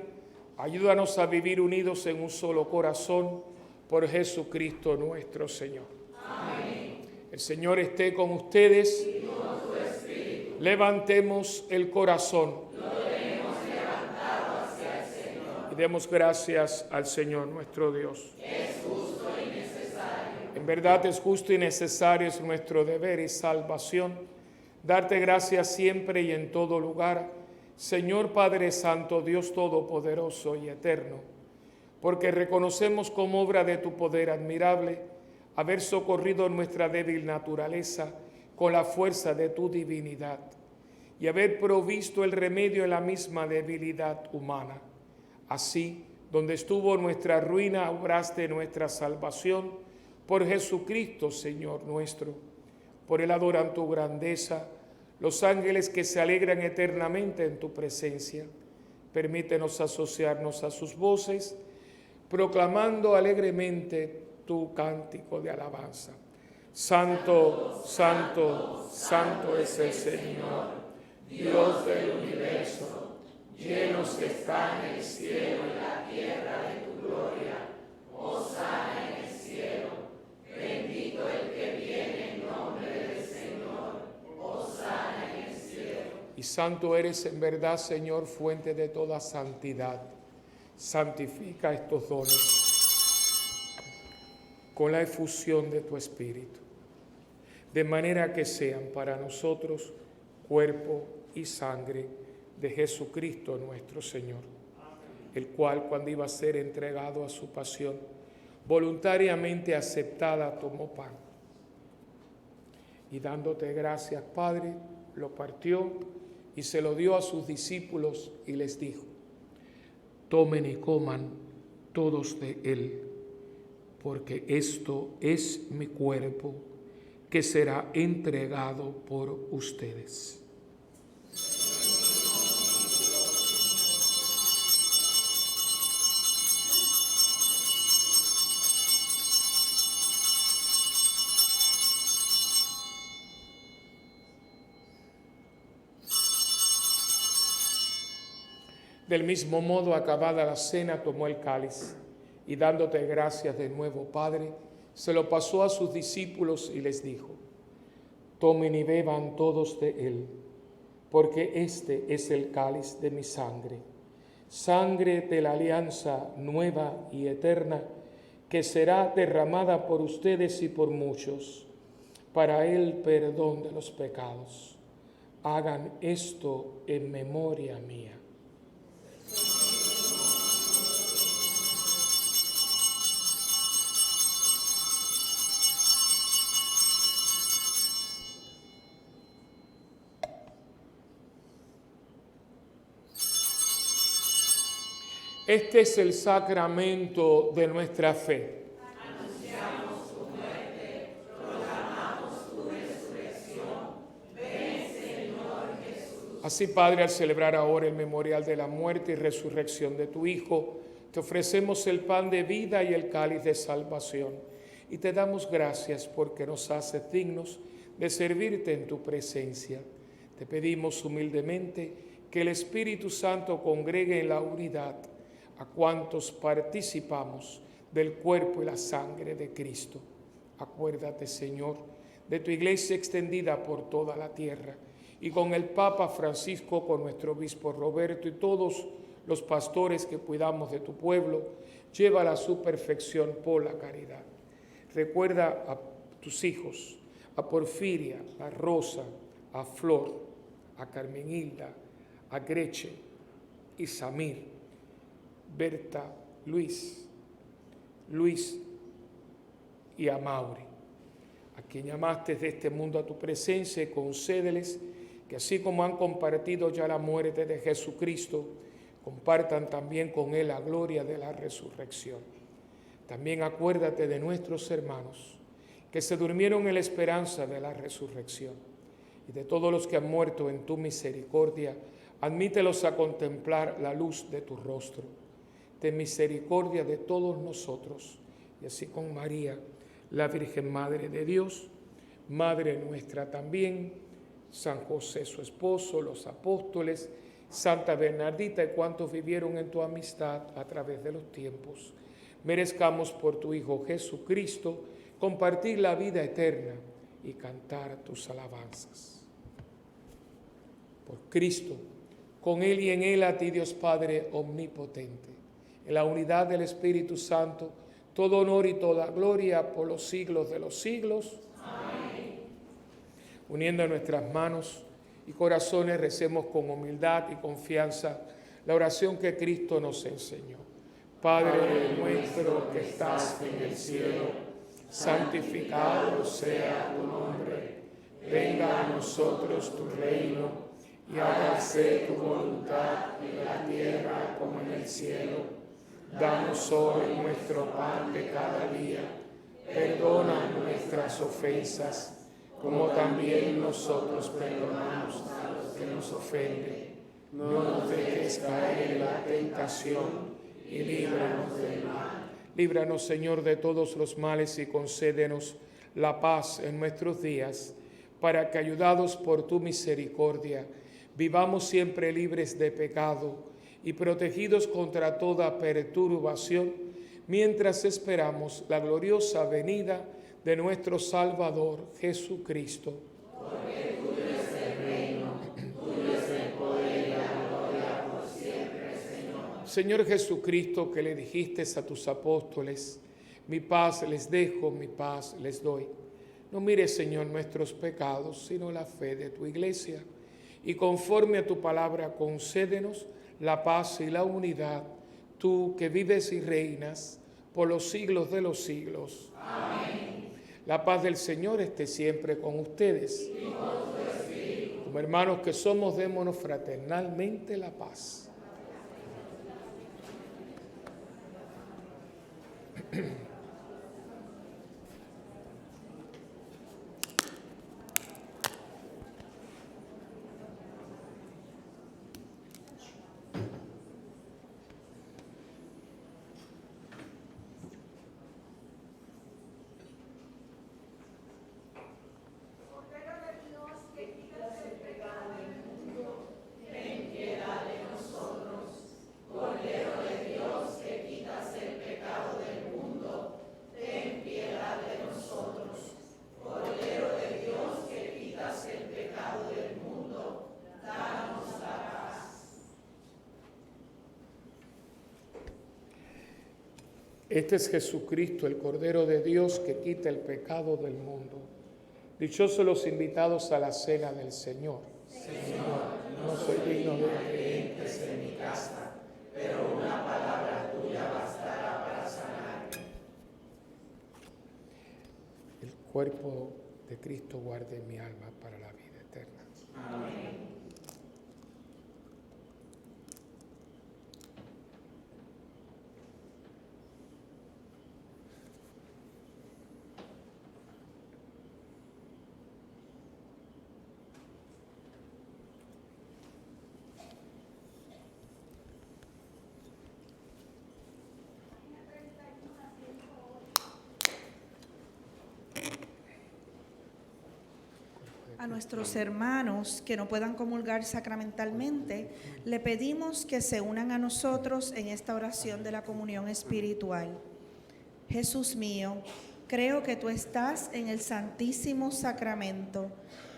ayúdanos a vivir unidos en un solo corazón por Jesucristo nuestro Señor. Amén. El Señor esté con ustedes. Y con tu espíritu. Levantemos el corazón. Lo tenemos levantado hacia el Señor. Y demos gracias al Señor nuestro Dios. Es justo y necesario. En verdad es justo y necesario, es nuestro deber y salvación, darte gracias siempre y en todo lugar, Señor Padre Santo, Dios Todopoderoso y Eterno, porque reconocemos como obra de tu poder admirable haber socorrido nuestra débil naturaleza con la fuerza de tu divinidad y haber provisto el remedio en la misma debilidad humana. Así, donde estuvo nuestra ruina, obraste nuestra salvación por Jesucristo, Señor nuestro. Por él adoran tu grandeza los ángeles que se alegran eternamente en tu presencia. Permítenos asociarnos a sus voces, proclamando alegremente tu cántico de alabanza. Santo, santo, santo es el Señor, Dios del universo. Llenos están el cielo y la tierra de tu gloria. Hosana en el cielo. Bendito el que viene en nombre del Señor. Hosana en el cielo. Y santo eres en verdad, Señor, fuente de toda santidad. Santifica estos dones con la efusión de tu Espíritu, de manera que sean para nosotros cuerpo y sangre de Jesucristo nuestro Señor, el cual, cuando iba a ser entregado a su pasión, voluntariamente aceptada, tomó pan y dándote gracias, Padre, lo partió y se lo dio a sus discípulos y les dijo: tomen y coman todos de él, porque esto es mi cuerpo que será entregado por ustedes. Del mismo modo, acabada la cena, tomó el cáliz y dándote gracias de nuevo, Padre, se lo pasó a sus discípulos y les dijo: tomen y beban todos de él, porque este es el cáliz de mi sangre, sangre de la alianza nueva y eterna, que será derramada por ustedes y por muchos, para el perdón de los pecados. Hagan esto en memoria mía. Este es el sacramento de nuestra fe. Anunciamos tu muerte, proclamamos tu resurrección. Ven, Señor Jesús. Así, Padre, al celebrar ahora el memorial de la muerte y resurrección de tu Hijo, te ofrecemos el pan de vida y el cáliz de salvación. Y te damos gracias porque nos haces dignos de servirte en tu presencia. Te pedimos humildemente que el Espíritu Santo congregue en la unidad a cuantos participamos del cuerpo y la sangre de Cristo. Acuérdate, Señor, de tu iglesia extendida por toda la tierra, y con el Papa Francisco, con nuestro obispo Roberto y todos los pastores que cuidamos de tu pueblo, llévala a su perfección por la caridad. Recuerda a tus hijos, a Porfiria, a Rosa, a Flor, a Carmenilda, a Greche y Samir, Berta, Luis y a Mauri, a quien llamaste de este mundo a tu presencia, y concédeles que así como han compartido ya la muerte de Jesucristo, compartan también con él la gloria de la resurrección. También acuérdate de nuestros hermanos que se durmieron en la esperanza de la resurrección, y de todos los que han muerto en tu misericordia, admítelos a contemplar la luz de tu rostro. Ten misericordia de todos nosotros, y así con María, la Virgen Madre de Dios, Madre nuestra también, San José su esposo, los apóstoles, Santa Bernardita y cuantos vivieron en tu amistad a través de los tiempos, merezcamos por tu Hijo Jesucristo compartir la vida eterna y cantar tus alabanzas. Por Cristo, con Él y en Él, a ti Dios Padre omnipotente, en la unidad del Espíritu Santo, todo honor y toda gloria por los siglos de los siglos. Amén. Uniendo nuestras manos y corazones, recemos con humildad y confianza la oración que Cristo nos enseñó. Padre nuestro que estás en el cielo, santificado sea tu nombre. Venga a nosotros tu reino y hágase tu voluntad en la tierra como en el cielo. Danos hoy nuestro pan de cada día. Perdona nuestras ofensas, como también nosotros perdonamos a los que nos ofenden. No nos dejes caer en la tentación y líbranos del mal. Líbranos, Señor, de todos los males y concédenos la paz en nuestros días, para que, ayudados por tu misericordia, vivamos siempre libres de pecado y protegidos contra toda perturbación, mientras esperamos la gloriosa venida de nuestro Salvador Jesucristo. Porque tuyo es el reino, tuyo es el poder y la gloria por siempre, Señor. Señor Jesucristo, que le dijiste a tus apóstoles, mi paz les dejo, mi paz les doy. No mires, Señor, nuestros pecados, sino la fe de tu iglesia. Y conforme a tu palabra, concédenos la paz y la unidad, tú que vives y reinas por los siglos de los siglos. Amén. La paz del Señor esté siempre con ustedes. Y con tu espíritu. Como hermanos que somos, démonos fraternalmente la paz. Este es Jesucristo, el Cordero de Dios, que quita el pecado del mundo. Dichosos los invitados a la cena del Señor. Señor, no soy digno de que entres en mi casa, pero una palabra tuya bastará para sanarme. El cuerpo de Cristo guarde mi alma para la vida eterna. Amén. A nuestros hermanos que no puedan comulgar sacramentalmente, le pedimos que se unan a nosotros en esta oración de la comunión espiritual. Jesús mío, creo que tú estás en el Santísimo Sacramento.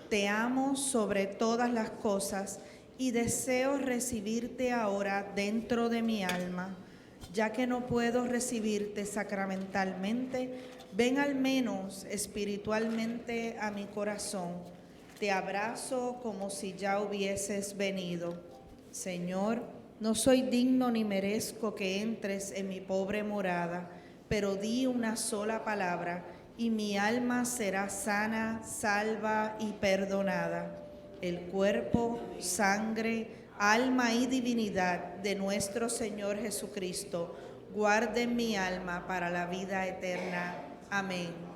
Te amo sobre todas las cosas y deseo recibirte ahora dentro de mi alma. Ya que no puedo recibirte sacramentalmente, ven al menos espiritualmente a mi corazón. Te abrazo como si ya hubieses venido. Señor, no soy digno ni merezco que entres en mi pobre morada, pero di una sola palabra y mi alma será sana, salva y perdonada. El cuerpo, sangre, alma y divinidad de nuestro Señor Jesucristo guarden mi alma para la vida eterna. Amén.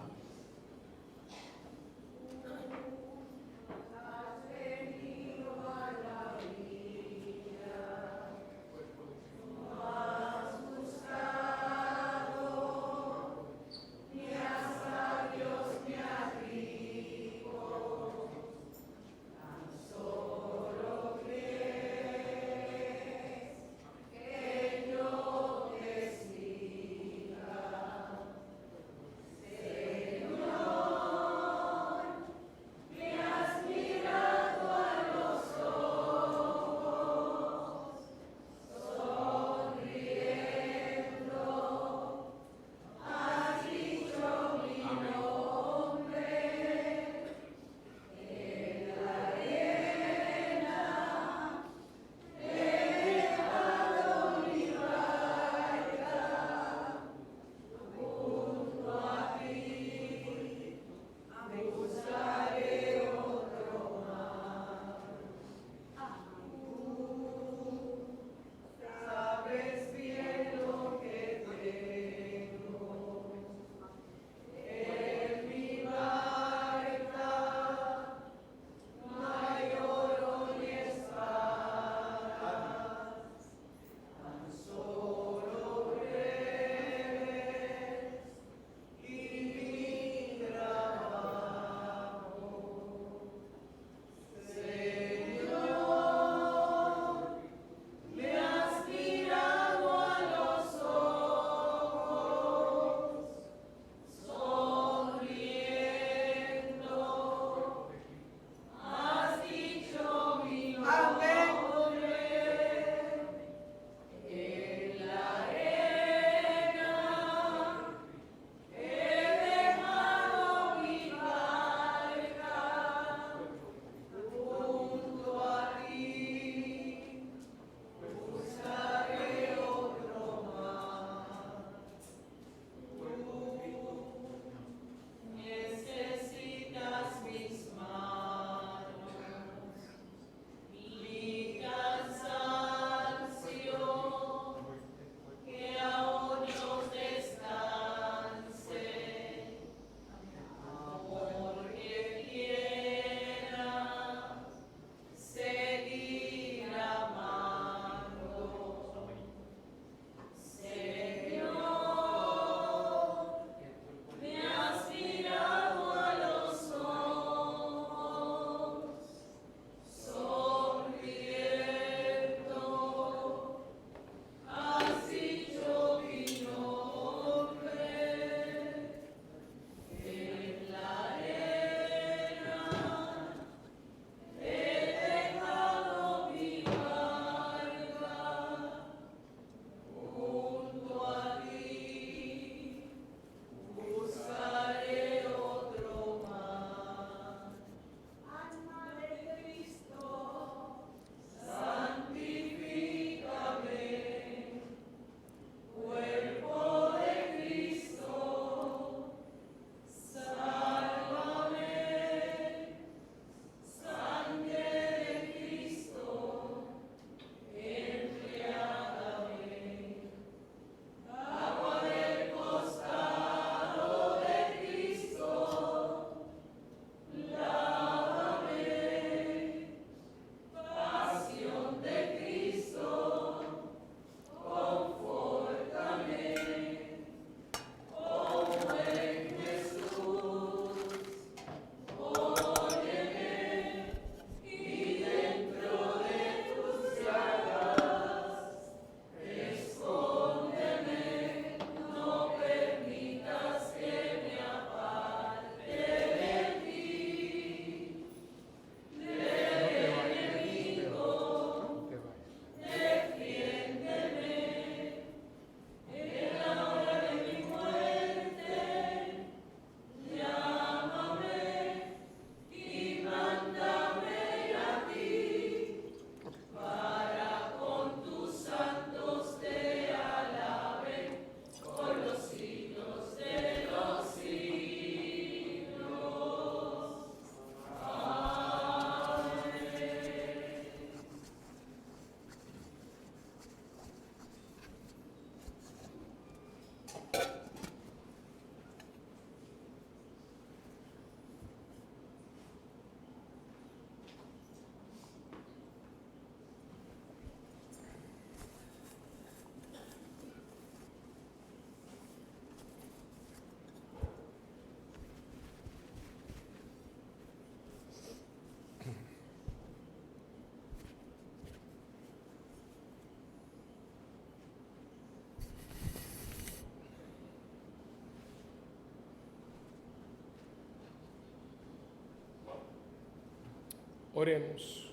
Oremos.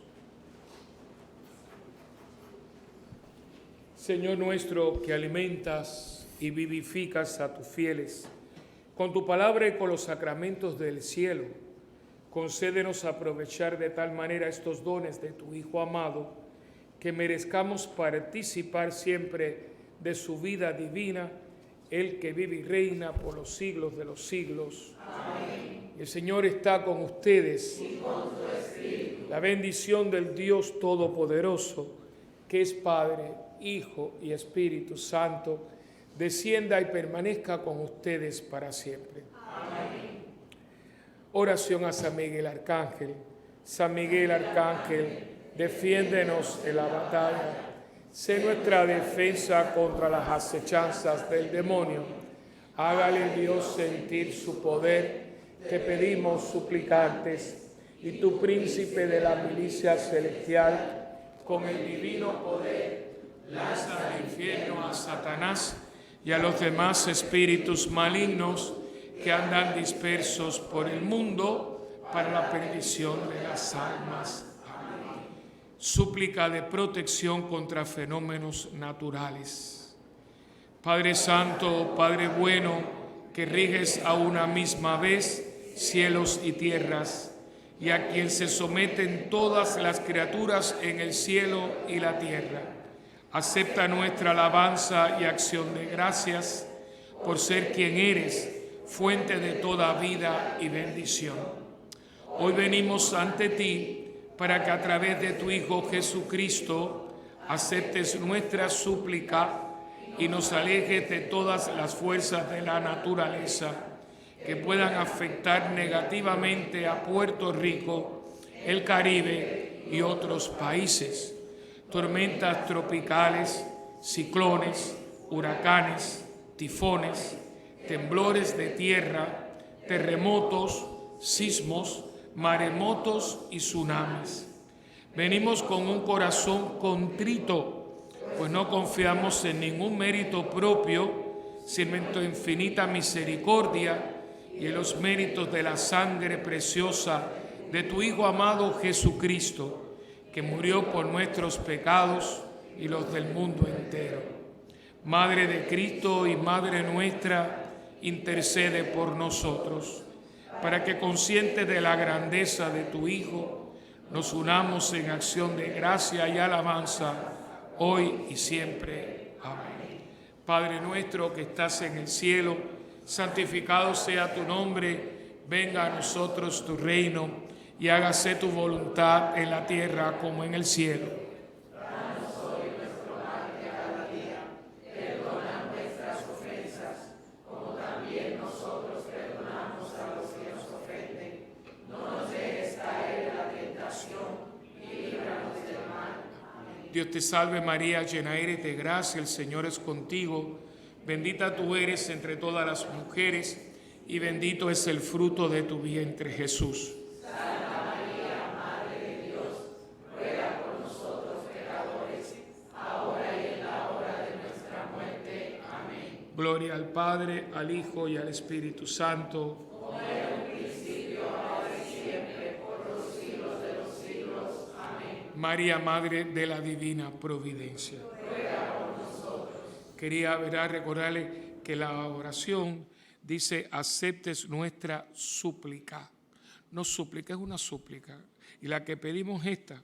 Señor nuestro, que alimentas y vivificas a tus fieles con tu palabra y con los sacramentos del cielo, concédenos aprovechar de tal manera estos dones de tu Hijo amado, que merezcamos participar siempre de su vida divina, el que vive y reina por los siglos de los siglos. Amén. El Señor está con ustedes. Y con tu espíritu. La bendición del Dios Todopoderoso, que es Padre, Hijo y Espíritu Santo, descienda y permanezca con ustedes para siempre. Amén. Oración a San Miguel Arcángel. San Miguel Arcángel, defiéndenos en la batalla. Sé nuestra defensa contra las acechanzas del demonio. Hágale Dios sentir su poder, te pedimos suplicantes. Y tu príncipe de la milicia celestial, con el divino poder, lanza al infierno a Satanás y a los demás espíritus malignos que andan dispersos por el mundo para la perdición de las almas. Amén. Súplica de protección contra fenómenos naturales. Padre Santo, Padre bueno, que riges a una misma vez cielos y tierras, y a quien se someten todas las criaturas en el cielo y la tierra, acepta nuestra alabanza y acción de gracias por ser quien eres, fuente de toda vida y bendición. Hoy venimos ante ti para que a través de tu Hijo Jesucristo aceptes nuestra súplica y nos alejes de todas las fuerzas de la naturaleza que puedan afectar negativamente a Puerto Rico, el Caribe y otros países. Tormentas tropicales, ciclones, huracanes, tifones, temblores de tierra, terremotos, sismos, maremotos y tsunamis. Venimos con un corazón contrito, pues no confiamos en ningún mérito propio, sino en tu infinita misericordia y en los méritos de la sangre preciosa de tu Hijo amado Jesucristo, que murió por nuestros pecados y los del mundo entero. Madre de Cristo y Madre nuestra, intercede por nosotros, para que conscientes de la grandeza de tu Hijo, nos unamos en acción de gracia y alabanza, hoy y siempre. Amén. Padre nuestro que estás en el cielo, santificado sea tu nombre, venga a nosotros tu reino, y hágase tu voluntad en la tierra como en el cielo. Danos hoy nuestro pan de cada día, perdona nuestras ofensas, como también nosotros perdonamos a los que nos ofenden. No nos dejes caer en la tentación, y líbranos del mal. Amén. Dios te salve María, llena eres de gracia, el Señor es contigo. Bendita tú eres entre todas las mujeres, y bendito es el fruto de tu vientre, Jesús. Santa María, Madre de Dios, ruega por nosotros pecadores, ahora y en la hora de nuestra muerte. Amén. Gloria al Padre, al Hijo y al Espíritu Santo. Como era en un principio, ahora y siempre, por los siglos de los siglos. Amén. María, Madre de la Divina Providencia. Ruega por nosotros. Quería recordarle que la oración dice, aceptes nuestra súplica. No súplica, es una súplica. Y la que pedimos esta,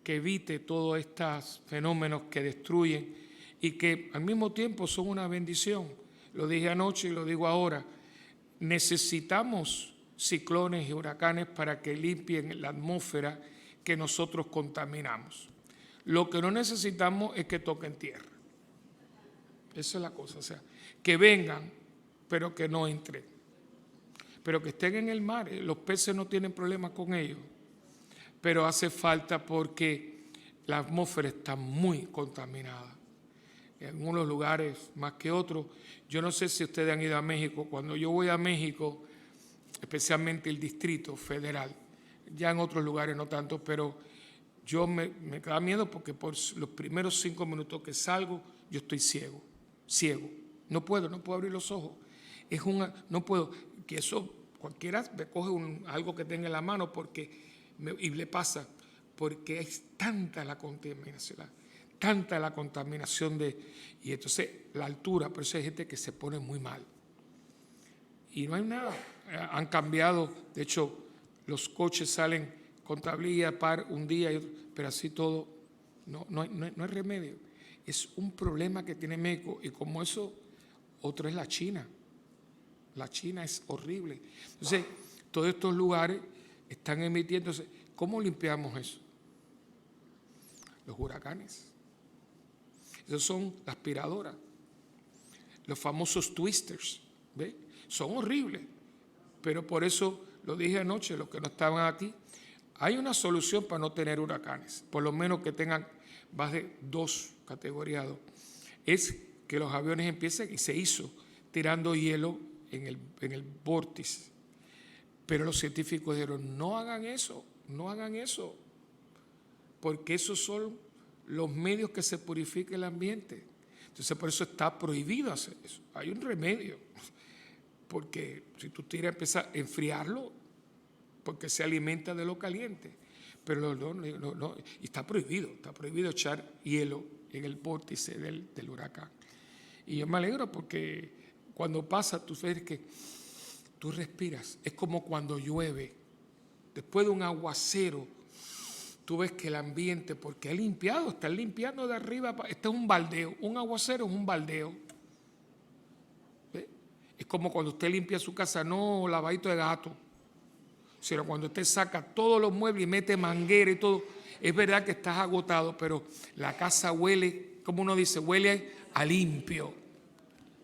que evite todos estos fenómenos que destruyen y que al mismo tiempo son una bendición. Lo dije anoche y lo digo ahora. Necesitamos ciclones y huracanes para que limpien la atmósfera que nosotros contaminamos. Lo que no necesitamos es que toquen tierra. Esa es la cosa, o sea, que vengan, pero que no entren. Pero que estén en el mar, los peces no tienen problemas con ellos. Pero hace falta porque la atmósfera está muy contaminada. En algunos lugares más que otros. Yo no sé si ustedes han ido a México. Cuando yo voy a México, especialmente el Distrito Federal, ya en otros lugares no tanto, pero yo me da miedo porque por los primeros 5 minutos que salgo, yo estoy ciego. No puedo abrir los ojos. No puedo, que eso cualquiera me coge algo que tenga en la mano porque y le pasa porque es tanta la contaminación, y entonces la altura, por eso hay gente que se pone muy mal. Y no hay nada, han cambiado, de hecho los coches salen con tablilla par un día, y otro, pero así todo, no hay remedio. Es un problema que tiene México, y como eso, otro es la China. La China es horrible. Entonces, todos estos lugares están emitiéndose. ¿Cómo limpiamos eso? Los huracanes. Esos son las aspiradoras. Los famosos twisters. ¿Ve? Son horribles. Pero por eso, lo dije anoche, los que no estaban aquí, hay una solución para no tener huracanes. Por lo menos que tengan más de 2 categorías 2. Es que los aviones empiecen, y se hizo, tirando hielo en el vórtice. Pero los científicos dijeron, no hagan eso, porque esos son los medios que se purifica el ambiente. Entonces por eso está prohibido hacer eso. Hay un remedio, porque si tú tiras, empiezas a enfriarlo, porque se alimenta de lo caliente. Pero no, y está prohibido echar hielo en el vórtice del huracán. Y yo me alegro porque cuando pasa, tú ves que tú respiras. Es como cuando llueve. Después de un aguacero, tú ves que el ambiente, porque están limpiando de arriba. Este es un baldeo. Un aguacero es un baldeo. ¿Ves? Es como cuando usted limpia su casa, no lavadito de gato, sino cuando usted saca todos los muebles y mete manguera y todo. Es verdad que estás agotado, pero la casa huele, como uno dice, huele a limpio.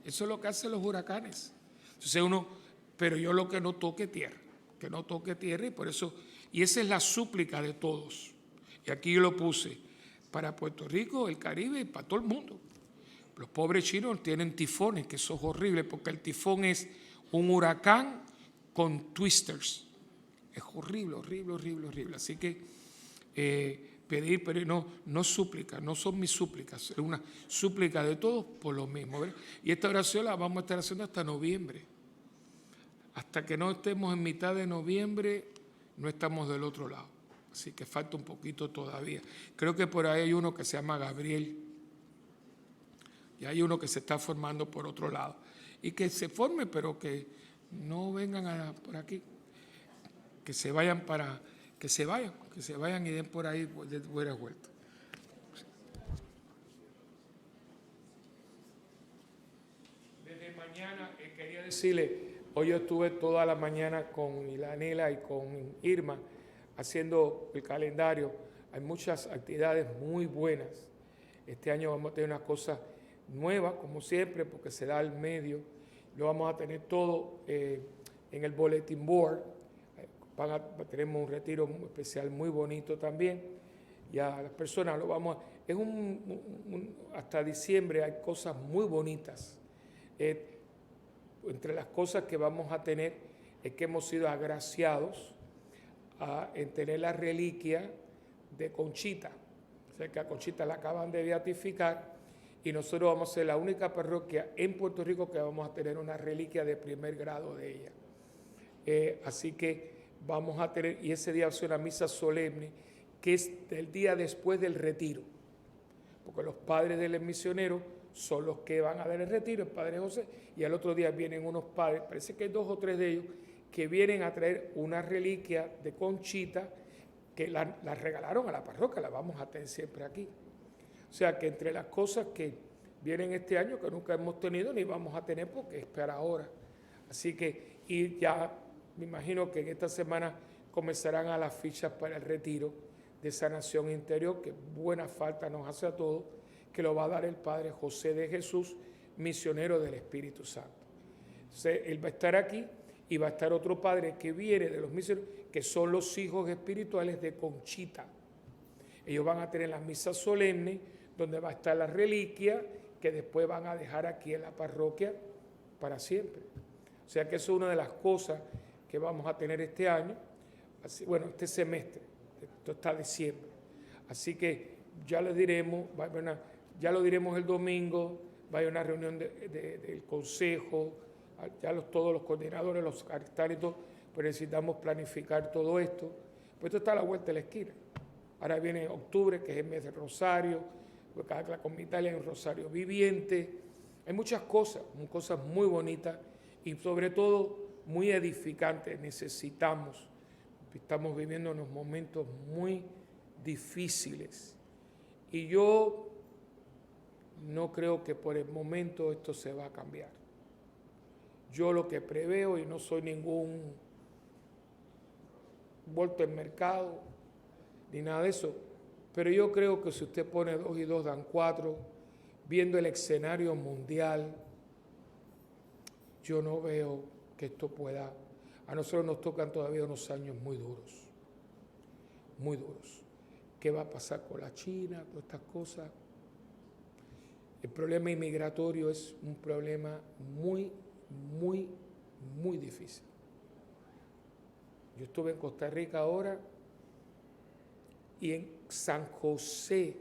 Eso es lo que hacen los huracanes. Entonces pero yo lo que no toque tierra, y por eso, y esa es la súplica de todos. Y aquí yo lo puse para Puerto Rico, el Caribe y para todo el mundo. Los pobres chinos tienen tifones, que eso es horrible, porque el tifón es un huracán con twisters. Es horrible. Así que pedir, pero no súplica, no son mis súplicas, es una súplica de todos por lo mismo, ¿verdad? Y esta oración la vamos a estar haciendo hasta noviembre. Hasta que no estemos en mitad de noviembre, no estamos del otro lado. Así que falta un poquito todavía. Creo que por ahí hay uno que se llama Gabriel. Y hay uno que se está formando por otro lado. Y que se forme, pero que no vengan por aquí. Que se vayan y den por ahí de buena vuelta. Desde mañana quería decirle, hoy yo estuve toda la mañana con Ilanela y con Irma haciendo el calendario. Hay muchas actividades muy buenas. Este año vamos a tener unas cosas nuevas, como siempre, porque se da al medio. Lo vamos a tener todo en el bulletin board. Tenemos un retiro especial muy bonito también. Y a las personas lo vamos a... hasta diciembre hay cosas muy bonitas. Entre las cosas que vamos a tener es que hemos sido agraciados en tener la reliquia de Conchita. O sea que a Conchita la acaban de beatificar y nosotros vamos a ser la única parroquia en Puerto Rico que vamos a tener una reliquia de primer grado de ella. Así que vamos a tener, y ese día va a ser una misa solemne, que es el día después del retiro, porque los padres del misionero son los que van a dar el retiro, el padre José, y al otro día vienen unos padres, parece que hay 2 o 3 de ellos, que vienen a traer una reliquia de Conchita, que la regalaron a la parroquia, la vamos a tener siempre aquí. O sea que entre las cosas que vienen este año, que nunca hemos tenido ni vamos a tener porque es para ahora. Así que, y ya me imagino que en esta semana comenzarán a las fichas para el retiro de sanación interior, que buena falta nos hace a todos, que lo va a dar el Padre José de Jesús, misionero del Espíritu Santo. Entonces, él va a estar aquí y va a estar otro padre que viene de los misioneros, que son los hijos espirituales de Conchita. Ellos van a tener las misas solemnes, donde va a estar la reliquia, que después van a dejar aquí en la parroquia para siempre. O sea que eso es una de las cosas que vamos a tener este año, este semestre, esto está diciembre. Así que ya lo diremos, ya lo diremos el domingo, va a haber una reunión del consejo, ya todos los coordinadores, los secretarios, pues necesitamos planificar todo esto Pues esto está a la vuelta de la esquina. Ahora viene octubre, que es el mes del Rosario, porque acá con Italia hay un Rosario viviente. Hay muchas cosas muy bonitas y sobre todo muy edificantes. Estamos viviendo unos momentos muy difíciles. Y yo no creo que por el momento esto se va a cambiar. Yo lo que preveo, y no soy ningún vuelto en mercado, ni nada de eso, pero yo creo que si usted pone 2 y 2 dan 4, viendo el escenario mundial, yo no veo que esto pueda. A nosotros nos tocan todavía unos años muy duros, muy duros. ¿Qué va a pasar con la China, con estas cosas? El problema inmigratorio es un problema muy, muy, muy difícil. Yo estuve en Costa Rica ahora y en San José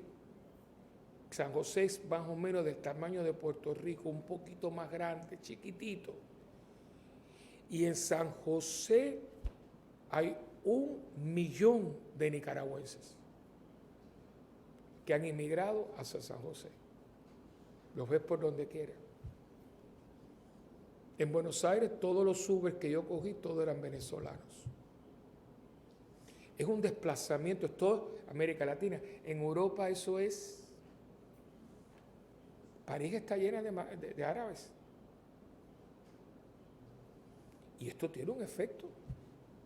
es más o menos del tamaño de Puerto Rico, un poquito más grande, chiquitito. Y en San José hay 1 millón de nicaragüenses que han inmigrado hacia San José. Los ves por donde quiera. En Buenos Aires, todos los Ubers que yo cogí, todos eran venezolanos. Es un desplazamiento, es toda América Latina. En Europa eso es... París está llena de árabes. Y esto tiene un efecto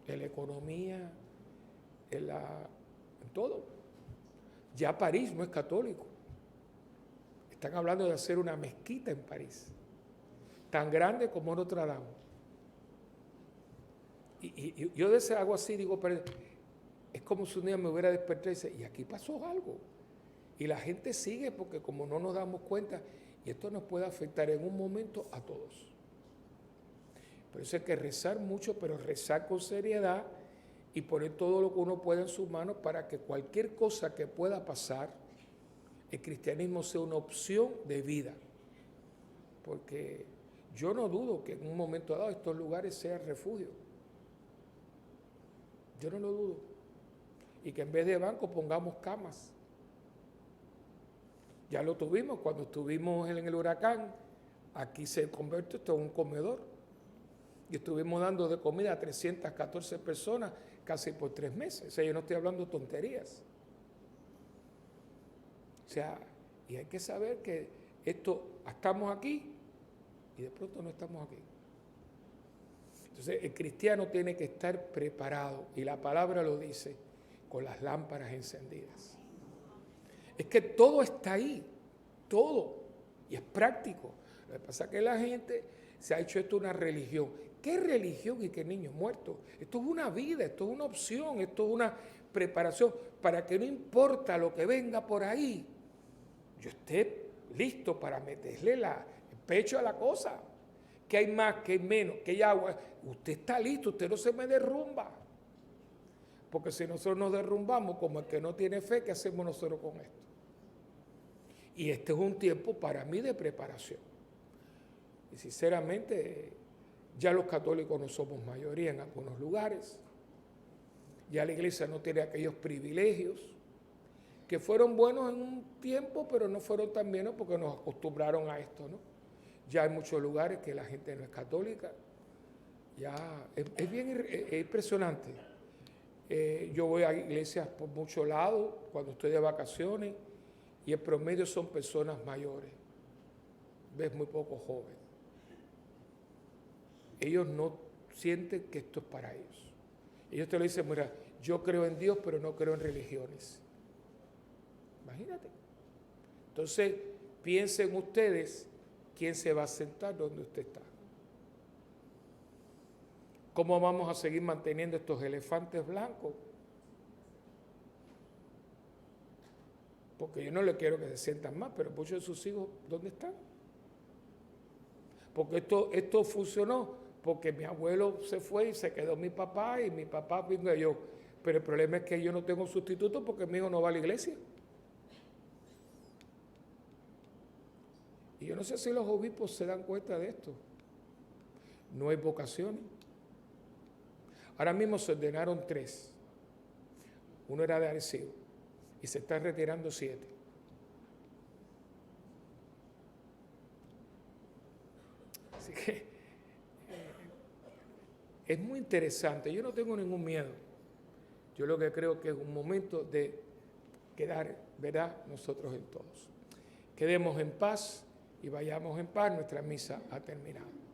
en la economía, en todo. Ya París no es católico. Están hablando de hacer una mezquita en París, tan grande como Notre Dame. Y yo de ese algo así digo, pero es como si un día me hubiera despertado y dice, y aquí pasó algo. Y la gente sigue porque como no nos damos cuenta, y esto nos puede afectar en un momento a todos. Por eso hay que rezar mucho, pero rezar con seriedad y poner todo lo que uno pueda en sus manos para que cualquier cosa que pueda pasar, el cristianismo sea una opción de vida. Porque yo no dudo que en un momento dado estos lugares sean refugio. Yo no lo dudo. Y que en vez de bancos pongamos camas. Ya lo tuvimos cuando estuvimos en el huracán. Aquí se convirtió esto en un comedor. Y estuvimos dando de comida a 314 personas casi por 3 meses. O sea, yo no estoy hablando tonterías. O sea, y hay que saber que estamos aquí y de pronto no estamos aquí. Entonces, el cristiano tiene que estar preparado, y la palabra lo dice, con las lámparas encendidas. Es que todo está ahí, todo, y es práctico. Lo que pasa es que la gente se ha hecho esto una religión. ¿Qué religión y qué niños muertos? Esto es una vida, esto es una opción, esto es una preparación para que no importa lo que venga por ahí, yo esté listo para meterle el pecho a la cosa. Que hay más, que hay menos, que hay agua. Usted está listo, usted no se me derrumba. Porque si nosotros nos derrumbamos como el que no tiene fe, ¿qué hacemos nosotros con esto? Y este es un tiempo para mí de preparación. Y sinceramente, ya los católicos no somos mayoría en algunos lugares. Ya la iglesia no tiene aquellos privilegios que fueron buenos en un tiempo, pero no fueron tan buenos porque nos acostumbraron a esto, ¿no? Ya hay muchos lugares que la gente no es católica. Ya es bien impresionante. Yo voy a iglesias por muchos lados cuando estoy de vacaciones y el promedio son personas mayores. Ves muy pocos jóvenes. Ellos no sienten que esto es para ellos. Ellos te lo dicen, mira, yo creo en Dios, pero no creo en religiones. Imagínate. Entonces, piensen ustedes quién se va a sentar donde usted está. ¿Cómo vamos a seguir manteniendo estos elefantes blancos? Porque yo no le quiero que se sientan más, pero muchos de sus hijos, ¿dónde están? Porque esto funcionó, porque mi abuelo se fue y se quedó mi papá, y mi papá vino yo. Pero el problema es que yo no tengo sustituto porque mi hijo no va a la iglesia. Y yo no sé si los obispos se dan cuenta de esto. No hay vocaciones. Ahora mismo se ordenaron 3. uno era de Arecibo, y se están retirando 7. Así que es muy interesante. Yo no tengo ningún miedo. Yo lo que creo que es un momento de quedar, ¿verdad?, nosotros en todos. Quedemos en paz y vayamos en paz. Nuestra misa ha terminado.